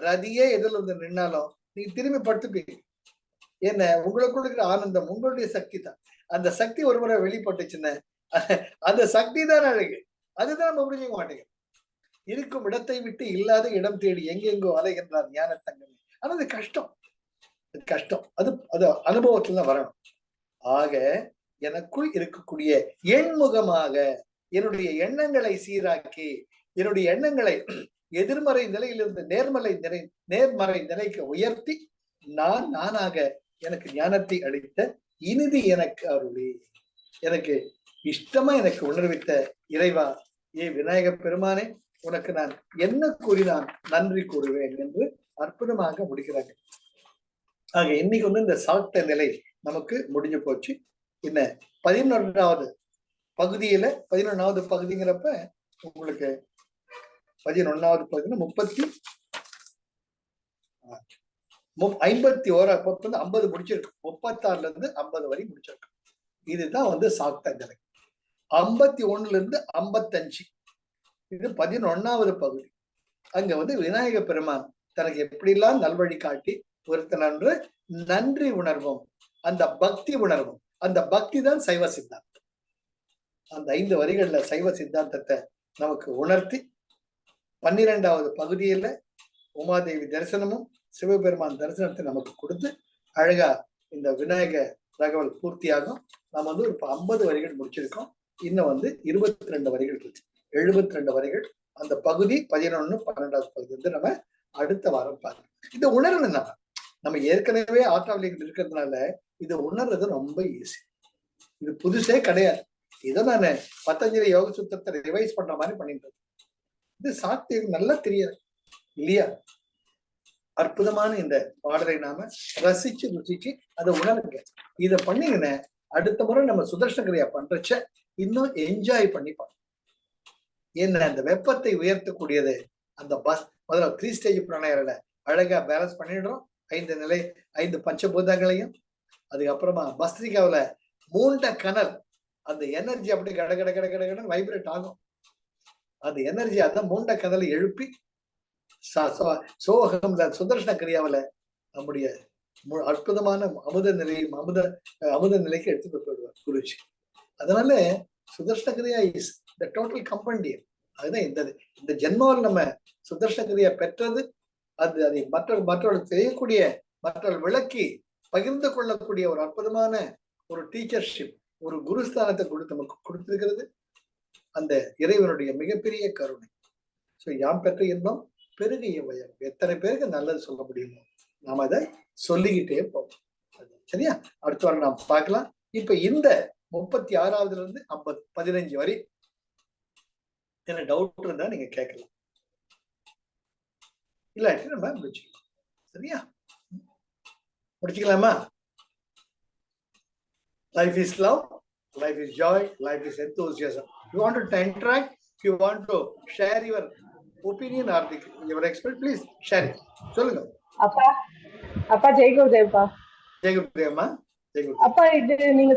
ரதியே எதில் வந்து நின்னாலும் நீங்க திரும்பி படுத்துப்பீங்க. என்ன உங்களுக்குள்ள இருக்கிற ஆனந்தம் உங்களுடைய சக்தி தான். அந்த சக்தி ஒருமுறை வெளிப்பட்டுச்சுன்னா அந்த சக்தி தான் அழகு. அதுதான் நம்ம புரிஞ்சுக்க மாட்டேங்க. இருக்கும் இடத்தை விட்டு இல்லாத இடம் தேடி எங்கெங்கோ அலைகின்றார் ஞான தங்கமே. ஆனா அது கஷ்டம், கஷ்டம். அது அனுபவத்துல வரணும். ஆக எனக்குள் இருக்கக்கூடிய எண்முகமாக என்னுடைய எண்ணங்களை சீராக்கி என்னுடைய எண்ணங்களை எதிர்மறை நிலையிலிருந்து நேர்மறை நிலைக்கு உயர்த்தி நானாக எனக்கு ஞானத்தை அளித்த இனிதி எனக்கு அருளி எனக்கு இஷ்டமா எனக்கு உணர்வித்த இறைவா ஏ விநாயக பெருமானே உனக்கு நான் என்ன கூறி நான் நன்றி கூறுவேன் என்று அற்புதமாக முடிக்கிறாங்க. ஆக இன்னைக்கு இந்த சாப்பிட்ட நிலை நமக்கு முடிஞ்சு போச்சு. என்ன 11வது பகுதியில 11வது பகுதிங்கிறப்ப உங்களுக்கு 11வது பகுதியில 51 50 முடிச்சிருக்கு. 36ல இருந்து 50 வரை முடிச்சிருக்கு. இதுதான் சாப்பிட்ட நிலை. 51ல இருந்து 55 இது 11வது பகுதி. அங்க விநாயக பெருமான் தனக்கு எப்படிலாம் நல்வழி காட்டி ஒருத்தனன்று நன்றி உணர்வும் அந்த பக்தி உணர்வும், அந்த பக்தி தான் சைவ சித்தாந்தம். அந்த 5 வரிகள்ல சைவ சித்தாந்தத்தை நமக்கு உணர்த்தி 12வது பகுதியில உமாதேவி தரிசனமும் சிவபெருமான் தரிசனத்தை நமக்கு கொடுத்து அழகா இந்த விநாயக தகவல் பூர்த்தியாகும். நம்ம ஒரு 50 வரிகள் முடிச்சிருக்கோம். இன்னும் 22 வரிகள் இருக்கு. 72 வரிகள். அந்த பகுதி 11, 12வது பகுதி நம்ம அடுத்த வாரம் பார்க்கலாம். இந்த உணர்வு நம்ம ஏற்கனவே ஆற்றாவளிகள் இருக்கிறதுனால இது உணர்றது ரொம்ப ஈஸி. இது புதுசே கிடையாது. இதை நான் பத்தஞ்சலி யோக சூத்திரத்தை ரிவைஸ் பண்ற மாதிரி பண்ணிட்டு இது சாத்தியம் நல்லா தெரியாது இல்லையா? அற்புதமான இந்த பாடலை நாம ரசிச்சு ருசிச்சு அதை உணருங்க. இதை பண்ணீங்கன்னா அடுத்த முறை நம்ம சுதர்ஷன கிரியா பண்றச்ச இன்னும் என்ஜாய் பண்ணிப்பாங்க. என்ன அந்த வெப்பத்தை உயர்த்தக்கூடியது அந்த முதல்ல 3 ஸ்டேஜ் பிராணாயாமல அழகா பேலன்ஸ் பண்ணிடுறோம். 5 நிலை 5 பஞ்சபூதங்களையும். அதுக்கப்புறமா பஸ்திரிகாவில மூண்ட கனல் அந்த எனர்ஜி அப்படி கட வைப்ரேட் ஆகும். அந்த எனர்ஜி அதான் மூண்ட கனலை எழுப்பி சோகம் சுதர்ஷன கிரியாவில நம்முடைய அற்புதமான அமுத நிலையும் அமுத நிலைக்கு எடுத்துட்டு போயிடுவார் குருஜி. அதனால சுதர்ஷன கிரியா இஸ் த டோட்டல் கம்பண்டியம். அதுதான் இந்த ஜென்மாவில் நம்ம சுதர்ஷன கிரியா பெற்றது. அதை மற்றவர்கள் செய்யக்கூடிய மற்றவர்கள் விளக்கி பகிர்ந்து கொள்ளக்கூடிய ஒரு அற்புதமான ஒரு டீச்சர்ஷிப், ஒரு குருஸ்தானத்தை நமக்கு கொடுத்திருக்கிறது அந்த இறைவனுடைய மிகப்பெரிய கருணை. ஸோ யாம் பெற்ற இன்பம் பெருகிய வயம். எத்தனை பேருக்கு நல்லது சொல்ல முடியுமோ நாம அதை சொல்லிக்கிட்டே போவோம். சரியா? அடுத்த வாரம் நாம் பார்க்கலாம். இப்ப இந்த 36வதுல இருந்து 15 வரை என்ன டவுட் இருந்தா நீங்க கேட்கலாம், இல்லாட்டி நம்ம முடிச்சுக்கலாம். சரியா? முடிச்சுக்கலாமா? Life is love, life is joy, life is enthusiasm. You want to interact, you want to share your opinion or your experience, please share it. சொல்லுங்க. அப்பா ஜெய் குருதேவ்ப்பா. ஜெய் குருதேவ்மா. அப்பா இது நீங்க